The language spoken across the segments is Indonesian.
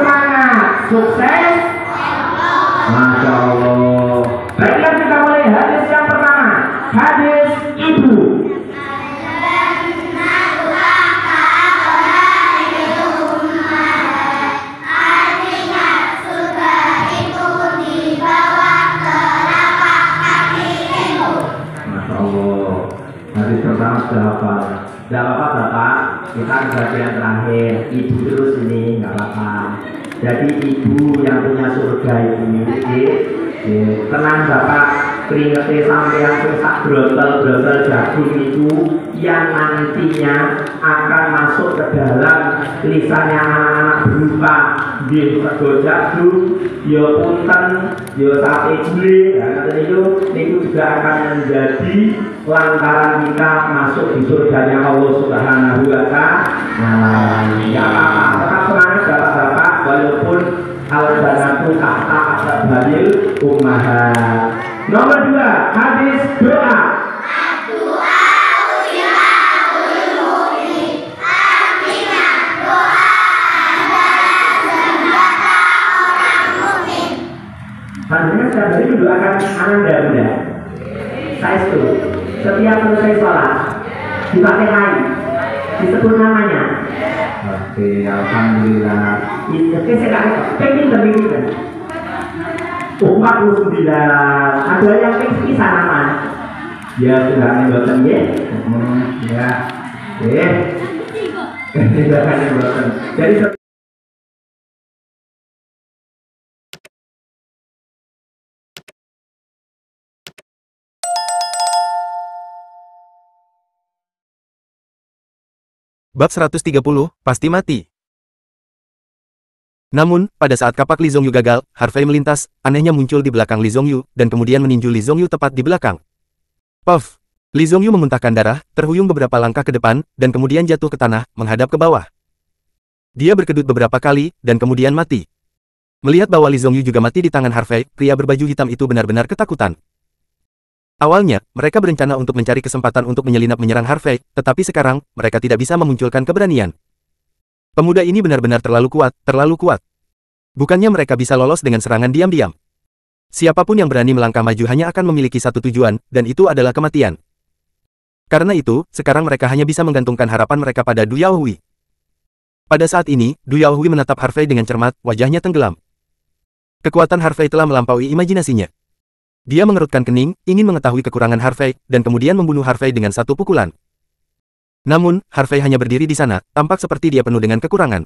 semangat, sukses. Masya Allah. Baiklah, kita mulai hadis yang pertama. Hadis ibu. Hadis pertama sudah hafal. Tidak apa-apa Bapak, kita bagian terakhir. Ibu terus ini, nggak apa-apa. Jadi ibu yang punya surga itu, tenang Bapak. Keringetnya sampai yang sesak brotel jagung itu yang nantinya akan masuk ke dalam lisannya anak-anak berupa di sego jagung, ya punten, ya sate gulai, itu juga akan menjadi lantaran kita masuk di surganya Allah Subhanahu wa Ta'ala. Ya apa-apa, tetap semangat Bapak-bapak, walaupun al-banatu tahta asbabil ummahat. Nomor 2, hadis doa. Sebenarnya setiap hari mendoakan Ananda Bunda. Saya itu setiap selesai sholat dipakai hai, disebut namanya. Oke, alhamdulillah. Oke, saya pengen lebih kan. 49. Ada yang kisah nama. Ya sudah mendoakan ya. Ya. Tidak mendoakan. Jadi Bab 130, pasti mati. Namun, pada saat kapak Li Zongyu gagal, Harvey melintas, anehnya muncul di belakang Li Zongyu, dan kemudian meninju Li Zongyu tepat di belakang. Puff! Li Zongyu memuntahkan darah, terhuyung beberapa langkah ke depan, dan kemudian jatuh ke tanah, menghadap ke bawah. Dia berkedut beberapa kali, dan kemudian mati. Melihat bahwa Li Zongyu juga mati di tangan Harvey, pria berbaju hitam itu benar-benar ketakutan. Awalnya, mereka berencana untuk mencari kesempatan untuk menyelinap menyerang Harvey, tetapi sekarang, mereka tidak bisa memunculkan keberanian. Pemuda ini benar-benar terlalu kuat, terlalu kuat. Bukannya mereka bisa lolos dengan serangan diam-diam. Siapapun yang berani melangkah maju hanya akan memiliki satu tujuan, dan itu adalah kematian. Karena itu, sekarang mereka hanya bisa menggantungkan harapan mereka pada Du Yaohui. Pada saat ini, Du Yaohui menatap Harvey dengan cermat, wajahnya tenggelam. Kekuatan Harvey telah melampaui imajinasinya. Dia mengerutkan kening, ingin mengetahui kekurangan Harvey, dan kemudian membunuh Harvey dengan satu pukulan. Namun, Harvey hanya berdiri di sana, tampak seperti dia penuh dengan kekurangan.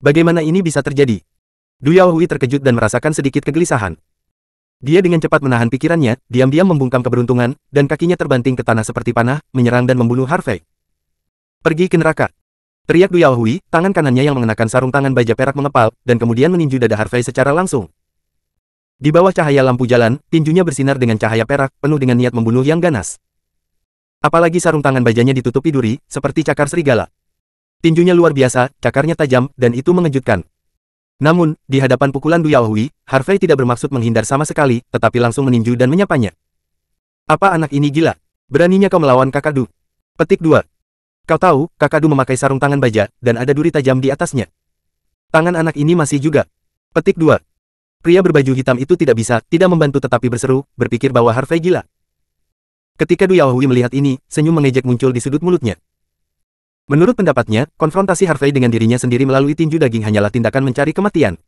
Bagaimana ini bisa terjadi? Du Yaohui terkejut dan merasakan sedikit kegelisahan. Dia dengan cepat menahan pikirannya, diam-diam membungkam keberuntungan, dan kakinya terbanting ke tanah seperti panah, menyerang dan membunuh Harvey. Pergi ke neraka! Teriak Du Yaohui, tangan kanannya yang mengenakan sarung tangan baja perak mengepal, dan kemudian meninju dada Harvey secara langsung. Di bawah cahaya lampu jalan, tinjunya bersinar dengan cahaya perak, penuh dengan niat membunuh yang ganas. Apalagi sarung tangan bajanya ditutupi duri, seperti cakar serigala. Tinjunya luar biasa, cakarnya tajam, dan itu mengejutkan. Namun, di hadapan pukulan Du Yaohui, Harvey tidak bermaksud menghindar sama sekali, tetapi langsung meninju dan menyapanya. Apa anak ini gila? Beraninya kau melawan kakak Du? Petik 2. Kau tahu, kakak Du memakai sarung tangan baja, dan ada duri tajam di atasnya. Tangan anak ini masih juga. Petik 2. Pria berbaju hitam itu tidak membantu tetapi berseru, berpikir bahwa Harvey gila. Ketika Du Yaohui melihat ini, senyum mengejek muncul di sudut mulutnya. Menurut pendapatnya, konfrontasi Harvey dengan dirinya sendiri melalui tinju daging hanyalah tindakan mencari kematian.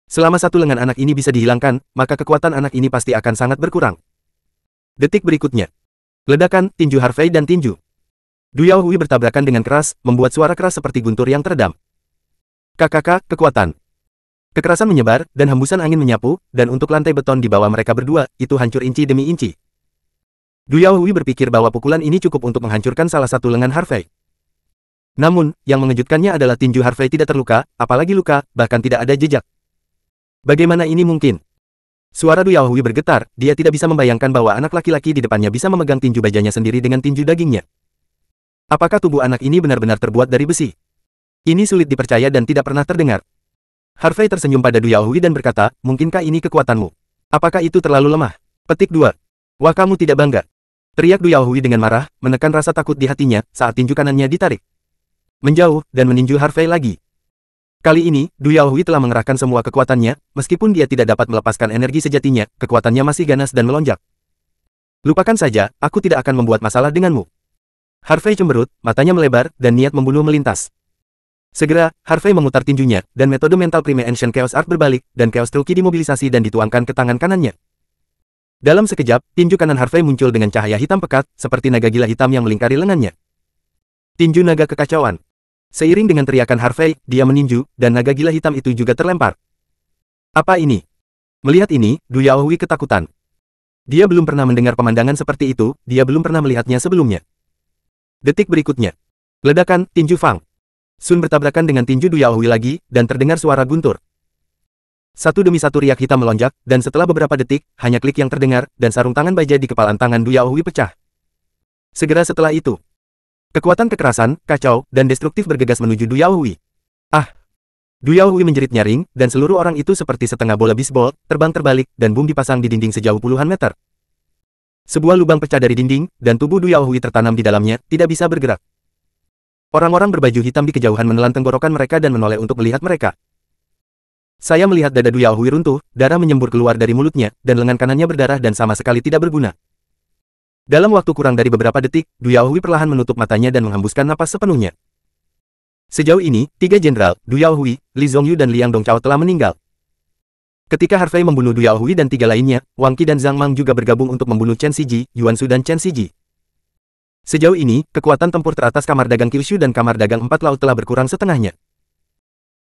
Selama satu lengan anak ini bisa dihilangkan, maka kekuatan anak ini pasti akan sangat berkurang. Detik berikutnya. Ledakan, tinju Harvey dan tinju Du Yaohui bertabrakan dengan keras, membuat suara keras seperti guntur yang teredam. Kakak, kekuatan. Kekerasan menyebar, dan hembusan angin menyapu, dan untuk lantai beton di bawah mereka berdua, itu hancur inci demi inci. Du Yaohui berpikir bahwa pukulan ini cukup untuk menghancurkan salah satu lengan Harvey. Namun, yang mengejutkannya adalah tinju Harvey tidak terluka, apalagi luka, bahkan tidak ada jejak. Bagaimana ini mungkin? Suara Du Yaohui bergetar, dia tidak bisa membayangkan bahwa anak laki-laki di depannya bisa memegang tinju bajanya sendiri dengan tinju dagingnya. Apakah tubuh anak ini benar-benar terbuat dari besi? Ini sulit dipercaya dan tidak pernah terdengar. Harvey tersenyum pada Du Yaohui dan berkata, mungkinkah ini kekuatanmu? Apakah itu terlalu lemah? Petik 2. Wah, kamu tidak bangga. Teriak Du Yaohui dengan marah, menekan rasa takut di hatinya, saat tinju kanannya ditarik. Menjauh, dan meninju Harvey lagi. Kali ini, Du Yaohui telah mengerahkan semua kekuatannya, meskipun dia tidak dapat melepaskan energi sejatinya, kekuatannya masih ganas dan melonjak. Lupakan saja, aku tidak akan membuat masalah denganmu. Harvey cemberut, matanya melebar, dan niat membunuh melintas. Segera, Harvey memutar tinjunya, dan metode mental Prime Ancient Chaos Art berbalik, dan Chaos Truki dimobilisasi dan dituangkan ke tangan kanannya. Dalam sekejap, tinju kanan Harvey muncul dengan cahaya hitam pekat, seperti naga gila hitam yang melingkari lengannya. Tinju naga kekacauan. Seiring dengan teriakan Harvey, dia meninju, dan naga gila hitam itu juga terlempar. Apa ini? Melihat ini, Du Yaohui ketakutan. Dia belum pernah mendengar pemandangan seperti itu, dia belum pernah melihatnya sebelumnya. Detik berikutnya. Ledakan, tinju Fang. Sun bertabrakan dengan tinju Du Yaohui lagi, dan terdengar suara guntur. Satu demi satu riak hitam melonjak, dan setelah beberapa detik, hanya klik yang terdengar, dan sarung tangan baja di kepalan tangan Du Yaohui pecah. Segera setelah itu, kekuatan kekerasan, kacau, dan destruktif bergegas menuju Du Yaohui. Ah! Du Yaohui menjerit nyaring, dan seluruh orang itu seperti setengah bola bisbol, terbang terbalik, dan bom dipasang di dinding sejauh puluhan meter. Sebuah lubang pecah dari dinding, dan tubuh Du Yaohui tertanam di dalamnya, tidak bisa bergerak. Orang-orang berbaju hitam di kejauhan menelan tenggorokan mereka dan menoleh untuk melihat mereka. Saya melihat dada Du Yaohui runtuh, darah menyembur keluar dari mulutnya, dan lengan kanannya berdarah dan sama sekali tidak berguna. Dalam waktu kurang dari beberapa detik, Du Yaohui perlahan menutup matanya dan menghembuskan napas sepenuhnya. Sejauh ini, 3 jenderal, Du Yaohui, Li Zongyu dan Liang Dongchao telah meninggal. Ketika Harvey membunuh Du Yaohui dan 3 lainnya, Wang Qi dan Zhang Mang juga bergabung untuk membunuh Chen Siji, Yuan Shu dan Chen Siji. Sejauh ini, kekuatan tempur teratas kamar dagang Kyushu dan kamar dagang 4 laut telah berkurang setengahnya.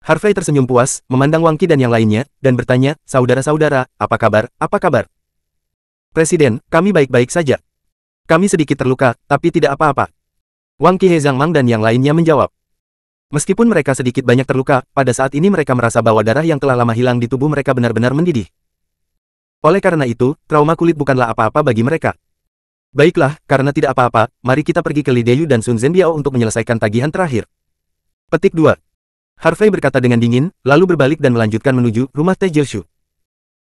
Harvey tersenyum puas, memandang Wang Qi dan yang lainnya, dan bertanya, "Saudara-saudara, apa kabar, apa kabar?" "Presiden, kami baik-baik saja. Kami sedikit terluka, tapi tidak apa-apa." Wang Qi, He Zhang Mang dan yang lainnya menjawab. Meskipun mereka sedikit banyak terluka, pada saat ini mereka merasa bahwa darah yang telah lama hilang di tubuh mereka benar-benar mendidih. Oleh karena itu, trauma kulit bukanlah apa-apa bagi mereka. "Baiklah, karena tidak apa-apa, mari kita pergi ke Li Deyu dan Sun Zhenbiao untuk menyelesaikan tagihan terakhir." Petik 2. Harvey berkata dengan dingin, lalu berbalik dan melanjutkan menuju rumah Teh Jiushu.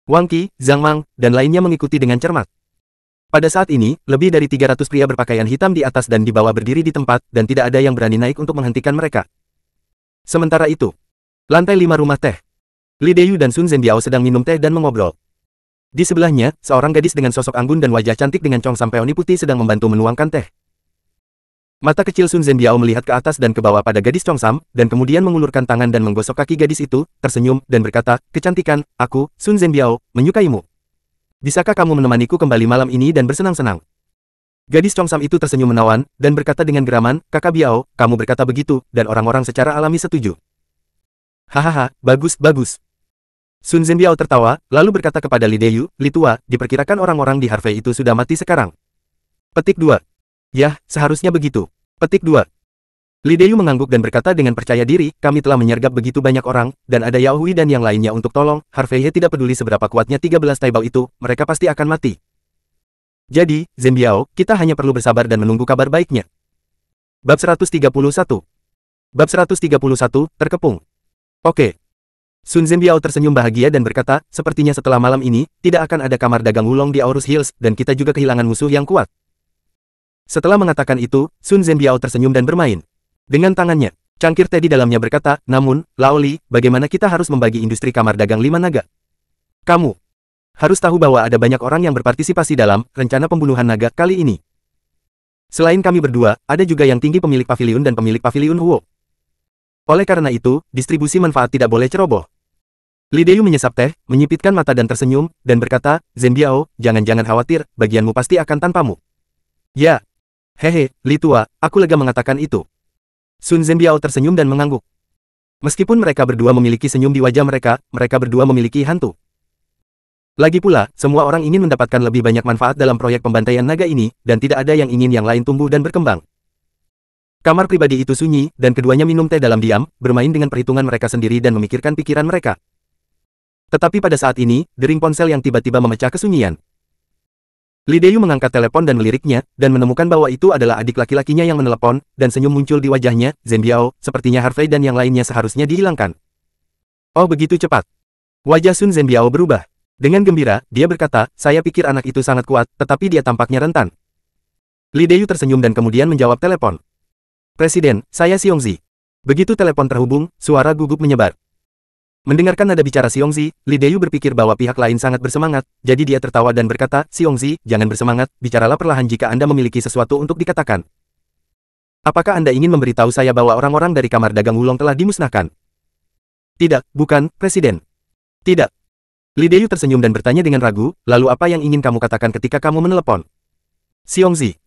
Wang Qi, Zhang Mang, dan lainnya mengikuti dengan cermat. Pada saat ini, lebih dari 300 pria berpakaian hitam di atas dan di bawah berdiri di tempat, dan tidak ada yang berani naik untuk menghentikan mereka. Sementara itu, lantai 5 rumah teh. Li Deyu dan Sun Zhenbiao sedang minum teh dan mengobrol. Di sebelahnya, seorang gadis dengan sosok anggun dan wajah cantik dengan cong sampeoni putih sedang membantu menuangkan teh. Mata kecil Sun Zhenbiao melihat ke atas dan ke bawah pada gadis Chongsam, dan kemudian mengulurkan tangan dan menggosok kaki gadis itu, tersenyum, dan berkata, "Kecantikan, aku, Sun Zhenbiao, menyukaimu. Bisakah kamu menemaniku kembali malam ini dan bersenang-senang?" Gadis Chongsam itu tersenyum menawan, dan berkata dengan geraman, "Kakak Biao, kamu berkata begitu," dan orang-orang secara alami setuju. "Hahaha, bagus, bagus." Sun Zhenbiao tertawa, lalu berkata kepada Li Deyu, "Li Tua, diperkirakan orang-orang di Harvey itu sudah mati sekarang." Petik 2. "Yah, seharusnya begitu." Petik 2. Li Deyu mengangguk dan berkata dengan percaya diri, "Kami telah menyergap begitu banyak orang, dan ada Yao Hui dan yang lainnya untuk tolong, Harvey He tidak peduli seberapa kuatnya 13 taibao itu, mereka pasti akan mati. Jadi, Zhenbiao, kita hanya perlu bersabar dan menunggu kabar baiknya." Bab 131. Bab 131, terkepung. "Oke." Sun Zhenbiao tersenyum bahagia dan berkata, "Sepertinya setelah malam ini, tidak akan ada kamar dagang Wulong di Aorus Hills, dan kita juga kehilangan musuh yang kuat." Setelah mengatakan itu, Sun Zhenbiao tersenyum dan bermain dengan tangannya. Cangkir teh di dalamnya berkata, "Namun, Lao Li, bagaimana kita harus membagi industri kamar dagang 5 naga? Kamu harus tahu bahwa ada banyak orang yang berpartisipasi dalam rencana pembunuhan naga kali ini. Selain kami berdua, ada juga yang tinggi pemilik paviliun dan pemilik paviliun Huo. Oleh karena itu, distribusi manfaat tidak boleh ceroboh." Li Deyu menyesap teh, menyipitkan mata dan tersenyum, dan berkata, "Zhenbiao, jangan-jangan khawatir, bagianmu pasti akan tanpamu." "Ya. Hehe, Li Tua, aku lega mengatakan itu." Sun Zhenbiao tersenyum dan mengangguk. Meskipun mereka berdua memiliki senyum di wajah mereka, mereka berdua memiliki hantu. Lagi pula, semua orang ingin mendapatkan lebih banyak manfaat dalam proyek pembantaian naga ini, dan tidak ada yang ingin yang lain tumbuh dan berkembang. Kamar pribadi itu sunyi, dan keduanya minum teh dalam diam, bermain dengan perhitungan mereka sendiri dan memikirkan pikiran mereka. Tetapi pada saat ini, dering ponsel yang tiba-tiba memecah kesunyian. Li Deyu mengangkat telepon dan meliriknya, dan menemukan bahwa itu adalah adik laki-lakinya yang menelepon, dan senyum muncul di wajahnya. "Zhenbiao, sepertinya Harvey dan yang lainnya seharusnya dihilangkan." "Oh begitu cepat." Wajah Sun Zhenbiao berubah. Dengan gembira, dia berkata, "Saya pikir anak itu sangat kuat, tetapi dia tampaknya rentan." Li Deyu tersenyum dan kemudian menjawab telepon. "Presiden, saya Xiongzi." Begitu telepon terhubung, suara gugup menyebar. Mendengarkan nada bicara Xiongzi, Li Deyu berpikir bahwa pihak lain sangat bersemangat, jadi dia tertawa dan berkata, Xiongzi, jangan bersemangat, bicaralah perlahan jika Anda memiliki sesuatu untuk dikatakan. Apakah Anda ingin memberitahu saya bahwa orang-orang dari kamar dagang Wulong telah dimusnahkan? Tidak, bukan, Presiden. Tidak. Li Deyu tersenyum dan bertanya dengan ragu, lalu apa yang ingin kamu katakan ketika kamu menelepon? Xiongzi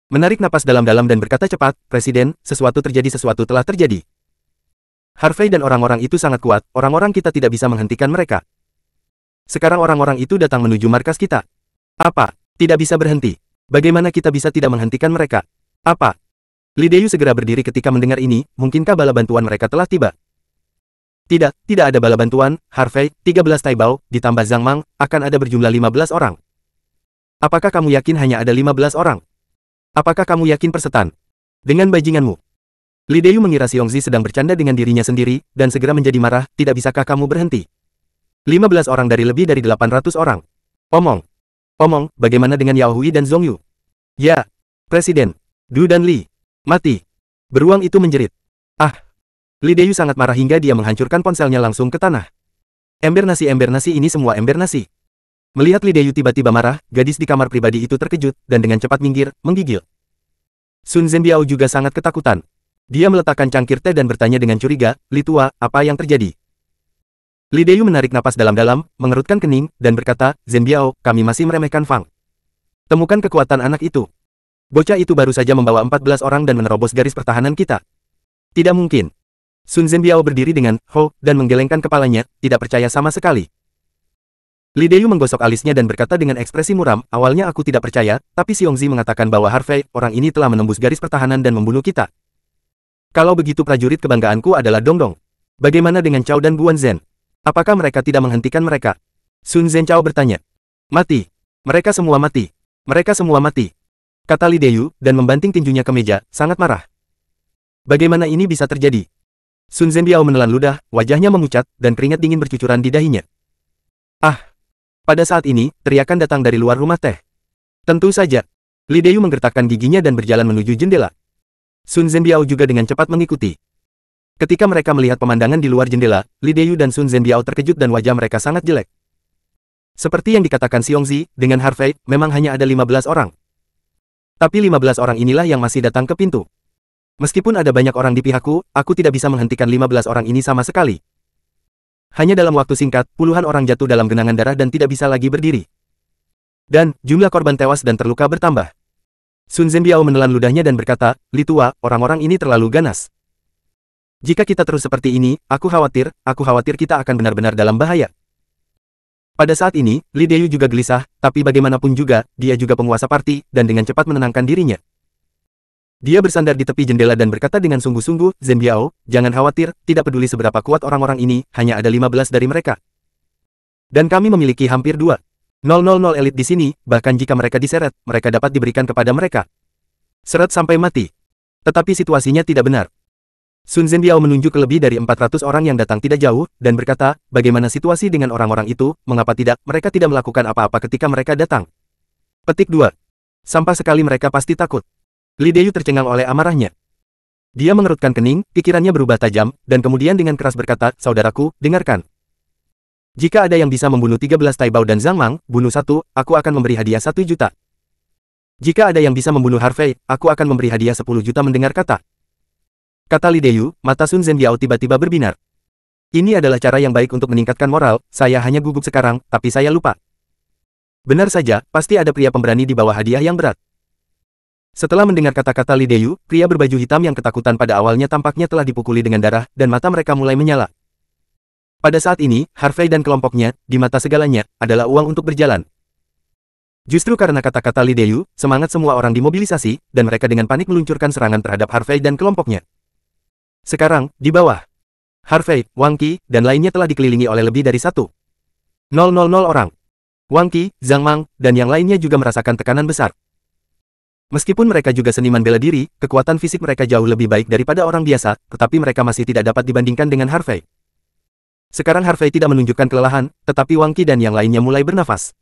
menarik napas dalam-dalam dan berkata cepat, Presiden, sesuatu telah terjadi. Harvey dan orang-orang itu sangat kuat, orang-orang kita tidak bisa menghentikan mereka. Sekarang orang-orang itu datang menuju markas kita. Apa? Tidak bisa berhenti. Bagaimana kita bisa tidak menghentikan mereka? Apa? Li Deyu segera berdiri ketika mendengar ini, mungkinkah bala bantuan mereka telah tiba? Tidak ada bala bantuan, Harvey, 13 Taibao, ditambah Zhang Mang, akan ada berjumlah 15 orang. Apakah kamu yakin hanya ada 15 orang? Apakah kamu yakin persetan? Dengan bajinganmu. Li Deyu mengira Xiongzi sedang bercanda dengan dirinya sendiri, dan segera menjadi marah, tidak bisakah kamu berhenti? 15 orang dari lebih dari 800 orang. Omong, bagaimana dengan Yao Hui dan Zhong Yu? Ya, Presiden, Du dan Li, mati. Beruang itu menjerit. Li Deyu sangat marah hingga dia menghancurkan ponselnya langsung ke tanah. Ember nasi ini semua ember nasi. Melihat Li Deyu tiba-tiba marah, gadis di kamar pribadi itu terkejut, dan dengan cepat minggir, menggigil. Sun Zhenbiao juga sangat ketakutan. Dia meletakkan cangkir teh dan bertanya dengan curiga, Li Tua, apa yang terjadi? Li Deyu menarik napas dalam-dalam, mengerutkan kening, dan berkata, Zhenbiao, kami masih meremehkan Fang. Temukan kekuatan anak itu. Bocah itu baru saja membawa 14 orang dan menerobos garis pertahanan kita. Tidak mungkin. Sun Zhenbiao berdiri dengan ho dan menggelengkan kepalanya, tidak percaya sama sekali. Li Deyu menggosok alisnya dan berkata dengan ekspresi muram, awalnya aku tidak percaya, tapi Xiongzi mengatakan bahwa Harvey, orang ini telah menembus garis pertahanan dan membunuh kita. Kalau begitu prajurit kebanggaanku adalah Dongdong. Bagaimana dengan Chao dan Guan Zhen? Apakah mereka tidak menghentikan mereka? Sun Zhenchao bertanya. Mati. Mereka semua mati. Mereka semua mati. Kata Li Deyu, dan membanting tinjunya ke meja, sangat marah. Bagaimana ini bisa terjadi? Sun Zhenbiao menelan ludah, wajahnya memucat, dan keringat dingin bercucuran di dahinya. Pada saat ini, teriakan datang dari luar rumah teh. Tentu saja. Li Deyu menggertakkan giginya dan berjalan menuju jendela. Sun Zhenbiao juga dengan cepat mengikuti. Ketika mereka melihat pemandangan di luar jendela, Li Deyu dan Sun Zhenbiao terkejut dan wajah mereka sangat jelek. Seperti yang dikatakan Xiongzi, dengan Harvey, memang hanya ada 15 orang. Tapi 15 orang inilah yang masih datang ke pintu. Meskipun ada banyak orang di pihakku, aku tidak bisa menghentikan 15 orang ini sama sekali. Hanya dalam waktu singkat, puluhan orang jatuh dalam genangan darah dan tidak bisa lagi berdiri. Dan, jumlah korban tewas dan terluka bertambah. Sun Zhenbiao menelan ludahnya dan berkata, Li Tua, orang-orang ini terlalu ganas. Jika kita terus seperti ini, aku khawatir kita akan benar-benar dalam bahaya. Pada saat ini, Li Deyu juga gelisah, tapi bagaimanapun juga, dia juga penguasa parti, dan dengan cepat menenangkan dirinya. Dia bersandar di tepi jendela dan berkata dengan sungguh-sungguh, Zhenbiao, jangan khawatir, tidak peduli seberapa kuat orang-orang ini, hanya ada 15 dari mereka. Dan kami memiliki hampir 2,000 elit di sini, bahkan jika mereka diseret, mereka dapat diberikan kepada mereka. Seret sampai mati. Tetapi situasinya tidak benar. Sun Zhenbiao menunjuk ke lebih dari 400 orang yang datang tidak jauh, dan berkata, bagaimana situasi dengan orang-orang itu, mengapa tidak, mereka tidak melakukan apa-apa ketika mereka datang. Petik 2. Sampah sekali mereka pasti takut. Li Deyu tercengang oleh amarahnya. Dia mengerutkan kening, pikirannya berubah tajam, dan kemudian dengan keras berkata, saudaraku, dengarkan. Jika ada yang bisa membunuh 13 Taibao dan Zhang Mang, bunuh satu, aku akan memberi hadiah 1 juta. Jika ada yang bisa membunuh Harvey, aku akan memberi hadiah 10 juta mendengar kata Li Deyu, mata Sun Zhenbiao tiba-tiba berbinar. Ini adalah cara yang baik untuk meningkatkan moral, saya hanya gugup sekarang, tapi saya lupa. Benar saja, pasti ada pria pemberani di bawah hadiah yang berat. Setelah mendengar kata-kata Li Deyu, pria berbaju hitam yang ketakutan pada awalnya tampaknya telah dipukuli dengan darah, dan mata mereka mulai menyala. Pada saat ini, Harvey dan kelompoknya, di mata segalanya, adalah uang untuk berjalan. Justru karena kata-kata Li Deyu, semangat semua orang dimobilisasi, dan mereka dengan panik meluncurkan serangan terhadap Harvey dan kelompoknya. Sekarang, di bawah, Harvey, Wang Qi, dan lainnya telah dikelilingi oleh lebih dari 1,000 orang. Wang Qi, Zhang Mang, dan yang lainnya juga merasakan tekanan besar. Meskipun mereka juga seniman bela diri, kekuatan fisik mereka jauh lebih baik daripada orang biasa, tetapi mereka masih tidak dapat dibandingkan dengan Harvey. Sekarang Harvey tidak menunjukkan kelelahan, tetapi Wang Qi dan yang lainnya mulai bernafas.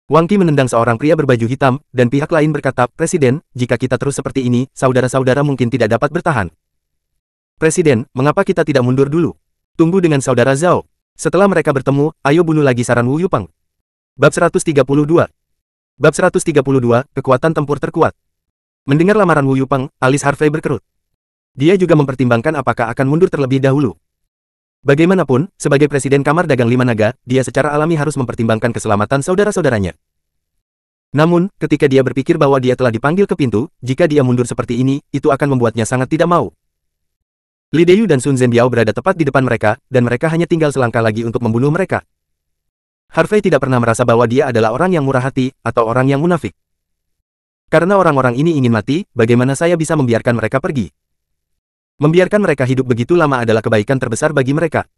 Wang Qi menendang seorang pria berbaju hitam, dan pihak lain berkata, Presiden, jika kita terus seperti ini, saudara-saudara mungkin tidak dapat bertahan. Presiden, mengapa kita tidak mundur dulu? Tunggu dengan saudara Zhao. Setelah mereka bertemu, ayo bunuh lagi saran Wu Yupeng. Bab 132. Bab 132, kekuatan tempur terkuat. Mendengar lamaran Wu Yupeng, alis Harvey berkerut. Dia juga mempertimbangkan apakah akan mundur terlebih dahulu. Bagaimanapun, sebagai Presiden Kamar Dagang Lima Naga, dia secara alami harus mempertimbangkan keselamatan saudara-saudaranya. Namun, ketika dia berpikir bahwa dia telah dipanggil ke pintu, jika dia mundur seperti ini, itu akan membuatnya sangat tidak mau. Li Deyu dan Sun Zhenbiao berada tepat di depan mereka, dan mereka hanya tinggal selangkah lagi untuk membunuh mereka. Harvey tidak pernah merasa bahwa dia adalah orang yang murah hati, atau orang yang munafik. Karena orang-orang ini ingin mati, bagaimana saya bisa membiarkan mereka pergi? Membiarkan mereka hidup begitu lama adalah kebaikan terbesar bagi mereka.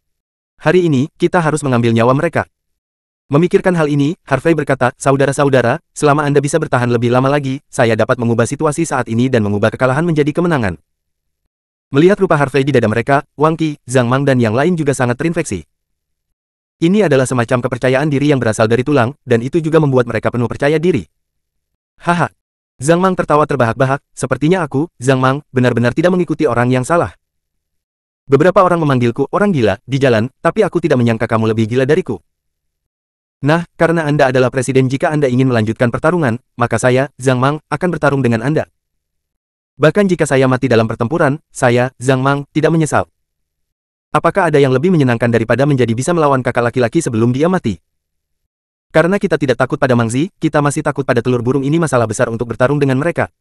Hari ini, kita harus mengambil nyawa mereka. Memikirkan hal ini, Harvey berkata, saudara-saudara, selama Anda bisa bertahan lebih lama lagi, saya dapat mengubah situasi saat ini dan mengubah kekalahan menjadi kemenangan. Melihat rupa Harvey di dada mereka, Wang Qi, Zhang Mang dan yang lain juga sangat terinfeksi. Ini adalah semacam kepercayaan diri yang berasal dari tulang, dan itu juga membuat mereka penuh percaya diri. Haha. Zhang Mang tertawa terbahak-bahak, sepertinya aku, Zhang Mang, benar-benar tidak mengikuti orang yang salah. Beberapa orang memanggilku orang gila di jalan, tapi aku tidak menyangka kamu lebih gila dariku. Nah, karena Anda adalah presiden, jika Anda ingin melanjutkan pertarungan, maka saya, Zhang Mang, akan bertarung dengan Anda. Bahkan jika saya mati dalam pertempuran, saya, Zhang Mang, tidak menyesal. Apakah ada yang lebih menyenangkan daripada menjadi bisa melawan kakak laki-laki sebelum dia mati? Karena kita tidak takut pada Mangzi, kita masih takut pada telur burung. Ini masalah besar untuk bertarung dengan mereka.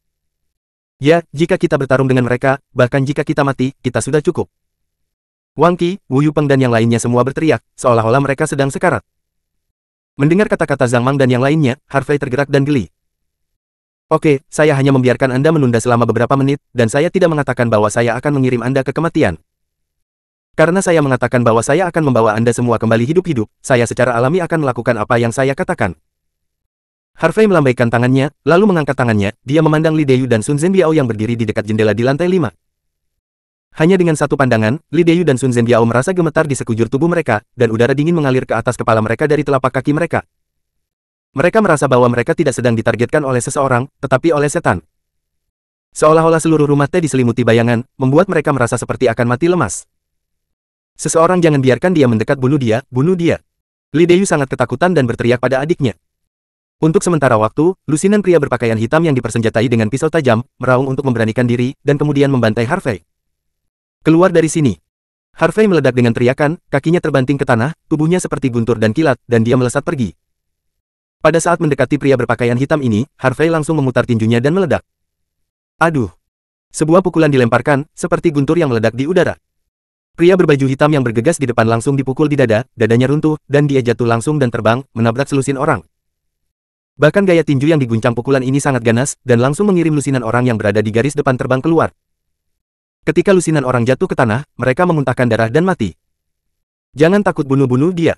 Ya, jika kita bertarung dengan mereka, bahkan jika kita mati, kita sudah cukup. Wang Qi, Wu Yupeng dan yang lainnya semua berteriak, seolah-olah mereka sedang sekarat. Mendengar kata-kata Zhang Mang dan yang lainnya, Harvey tergerak dan geli. Oke, saya hanya membiarkan Anda menunda selama beberapa menit, dan saya tidak mengatakan bahwa saya akan mengirim Anda ke kematian. Karena saya mengatakan bahwa saya akan membawa Anda semua kembali hidup-hidup, saya secara alami akan melakukan apa yang saya katakan. Harvey melambaikan tangannya, lalu mengangkat tangannya, dia memandang Li Deyu dan Sun Zhenbiao yang berdiri di dekat jendela di lantai 5. Hanya dengan satu pandangan, Li Deyu dan Sun Zhenbiao merasa gemetar di sekujur tubuh mereka, dan udara dingin mengalir ke atas kepala mereka dari telapak kaki mereka. Mereka merasa bahwa mereka tidak sedang ditargetkan oleh seseorang, tetapi oleh setan. Seolah-olah seluruh rumah teh diselimuti bayangan, membuat mereka merasa seperti akan mati lemas. Seseorang jangan biarkan dia mendekat, bunuh dia, bunuh dia. Li Deyu sangat ketakutan dan berteriak pada adiknya. Untuk sementara waktu, lusinan pria berpakaian hitam yang dipersenjatai dengan pisau tajam, meraung untuk memberanikan diri, dan kemudian membantai Harvey. Keluar dari sini. Harvey meledak dengan teriakan, kakinya terbanting ke tanah, tubuhnya seperti guntur dan kilat, dan dia melesat pergi. Pada saat mendekati pria berpakaian hitam ini, Harvey langsung memutar tinjunya dan meledak. Aduh! Sebuah pukulan dilemparkan, seperti guntur yang meledak di udara. Pria berbaju hitam yang bergegas di depan langsung dipukul di dada, dadanya runtuh, dan dia jatuh langsung dan terbang, menabrak selusin orang. Bahkan gaya tinju yang diguncang pukulan ini sangat ganas, dan langsung mengirim lusinan orang yang berada di garis depan terbang keluar. Ketika lusinan orang jatuh ke tanah, mereka memuntahkan darah dan mati. Jangan takut, bunuh-bunuh dia.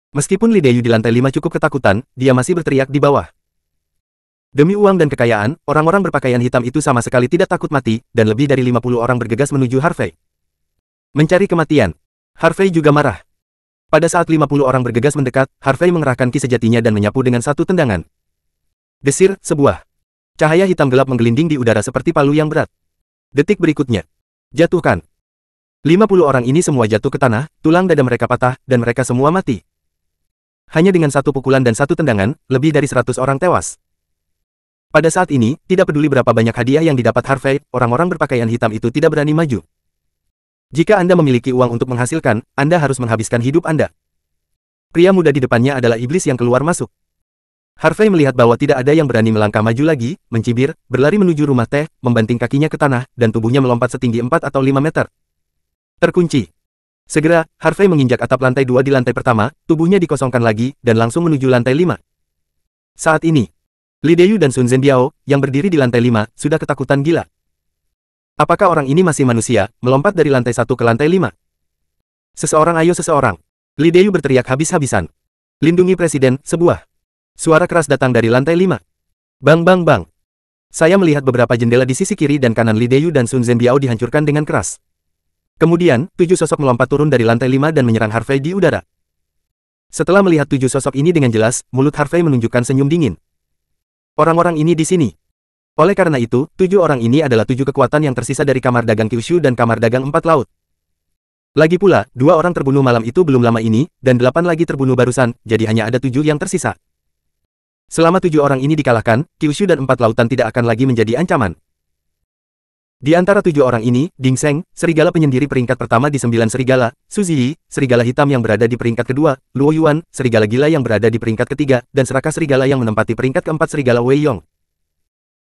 Meskipun Li Deyu di lantai 5 cukup ketakutan, dia masih berteriak di bawah. Demi uang dan kekayaan, orang-orang berpakaian hitam itu sama sekali tidak takut mati, dan lebih dari 50 orang bergegas menuju Harvey. Mencari kematian. Harvey juga marah. Pada saat 50 orang bergegas mendekat, Harvey mengerahkan ki sejatinya dan menyapu dengan satu tendangan. Desir, sebuah cahaya hitam gelap menggelinding di udara seperti palu yang berat. Detik berikutnya. Jatuhkan. 50 orang ini semua jatuh ke tanah, tulang dada mereka patah, dan mereka semua mati. Hanya dengan satu pukulan dan satu tendangan, lebih dari 100 orang tewas. Pada saat ini, tidak peduli berapa banyak hadiah yang didapat Harvey, orang-orang berpakaian hitam itu tidak berani maju. Jika Anda memiliki uang untuk menghasilkan, Anda harus menghabiskan hidup Anda. Pria muda di depannya adalah iblis yang keluar masuk. Harvey melihat bahwa tidak ada yang berani melangkah maju lagi, mencibir, berlari menuju rumah teh, membanting kakinya ke tanah, dan tubuhnya melompat setinggi 4 atau 5 meter. Terkunci. Segera, Harvey menginjak atap lantai 2 di lantai pertama, tubuhnya dikosongkan lagi, dan langsung menuju lantai 5. Saat ini, Li Deyu dan Sun Zhenbiao, yang berdiri di lantai 5, sudah ketakutan gila. Apakah orang ini masih manusia, melompat dari lantai 1 ke lantai 5? Seseorang, ayo seseorang. Li Deyu berteriak habis-habisan. Lindungi Presiden, sebuah suara keras datang dari lantai 5. Bang bang bang. Saya melihat beberapa jendela di sisi kiri dan kanan Li Deyu dan Sun Zhenbiao dihancurkan dengan keras. Kemudian, 7 sosok melompat turun dari lantai 5 dan menyerang Harvey di udara. Setelah melihat 7 sosok ini dengan jelas, mulut Harvey menunjukkan senyum dingin. Orang-orang ini di sini. Oleh karena itu, 7 orang ini adalah 7 kekuatan yang tersisa dari Kamar Dagang Kyushu dan Kamar Dagang 4 Laut. Lagi pula, 2 orang terbunuh malam itu belum lama ini, dan 8 lagi terbunuh barusan, jadi hanya ada 7 yang tersisa. Selama 7 orang ini dikalahkan, Kyushu dan 4 lautan tidak akan lagi menjadi ancaman. Di antara 7 orang ini, Ding Seng, serigala penyendiri peringkat pertama di 9 serigala, Su Ziyi, serigala hitam yang berada di peringkat kedua, Luo Yuan, serigala gila yang berada di peringkat ketiga, dan Serakah serigala yang menempati peringkat keempat serigala Wei Yong.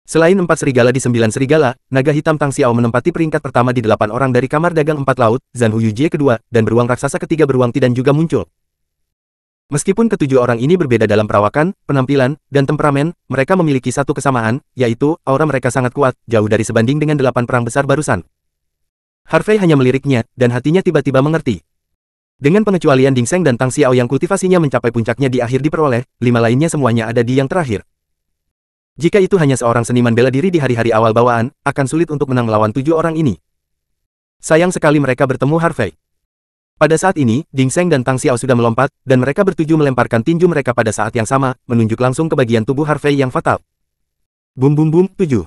Selain 4 serigala di 9 serigala, naga hitam Tang Xiao menempati peringkat pertama di 8 orang dari kamar dagang 4 laut, Zhan Huyu Jie kedua, dan beruang raksasa ketiga beruang Tidan juga muncul. Meskipun ketujuh orang ini berbeda dalam perawakan, penampilan, dan temperamen, mereka memiliki satu kesamaan, yaitu, aura mereka sangat kuat, jauh dari sebanding dengan 8 perang besar barusan. Harvey hanya meliriknya, dan hatinya tiba-tiba mengerti. Dengan pengecualian Ding Seng dan Tang Xiao yang kultivasinya mencapai puncaknya di akhir diperoleh, 5 lainnya semuanya ada di yang terakhir. Jika itu hanya seorang seniman bela diri di hari-hari awal bawaan, akan sulit untuk menang melawan 7 orang ini. Sayang sekali mereka bertemu Harvey. Pada saat ini, Ding Seng dan Tang Xiao sudah melompat, dan mereka bertuju melemparkan tinju mereka pada saat yang sama, menunjuk langsung ke bagian tubuh Harvey yang fatal. Bum bum bum, 7.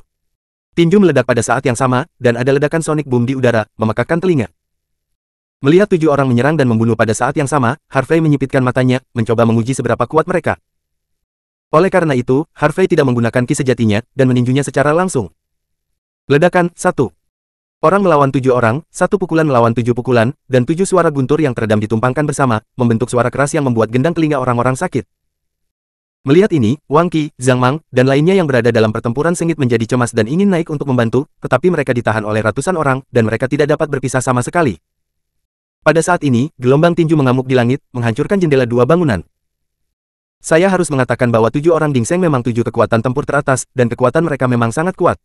Tinju meledak pada saat yang sama, dan ada ledakan sonic boom di udara, memekakkan telinga. Melihat 7 orang menyerang dan membunuh pada saat yang sama, Harvey menyipitkan matanya, mencoba menguji seberapa kuat mereka. Oleh karena itu, Harvey tidak menggunakan ki sejatinya, dan meninjunya secara langsung. Ledakan, 1. Orang melawan 7 orang, 1 pukulan melawan 7 pukulan, dan 7 suara guntur yang teredam ditumpangkan bersama, membentuk suara keras yang membuat gendang telinga orang-orang sakit. Melihat ini, Wang Qi, Zhang Mang, dan lainnya yang berada dalam pertempuran sengit menjadi cemas dan ingin naik untuk membantu, tetapi mereka ditahan oleh ratusan orang, dan mereka tidak dapat berpisah sama sekali. Pada saat ini, gelombang tinju mengamuk di langit, menghancurkan jendela 2 bangunan. Saya harus mengatakan bahwa 7 orang Ding Seng memang 7 kekuatan tempur teratas, dan kekuatan mereka memang sangat kuat.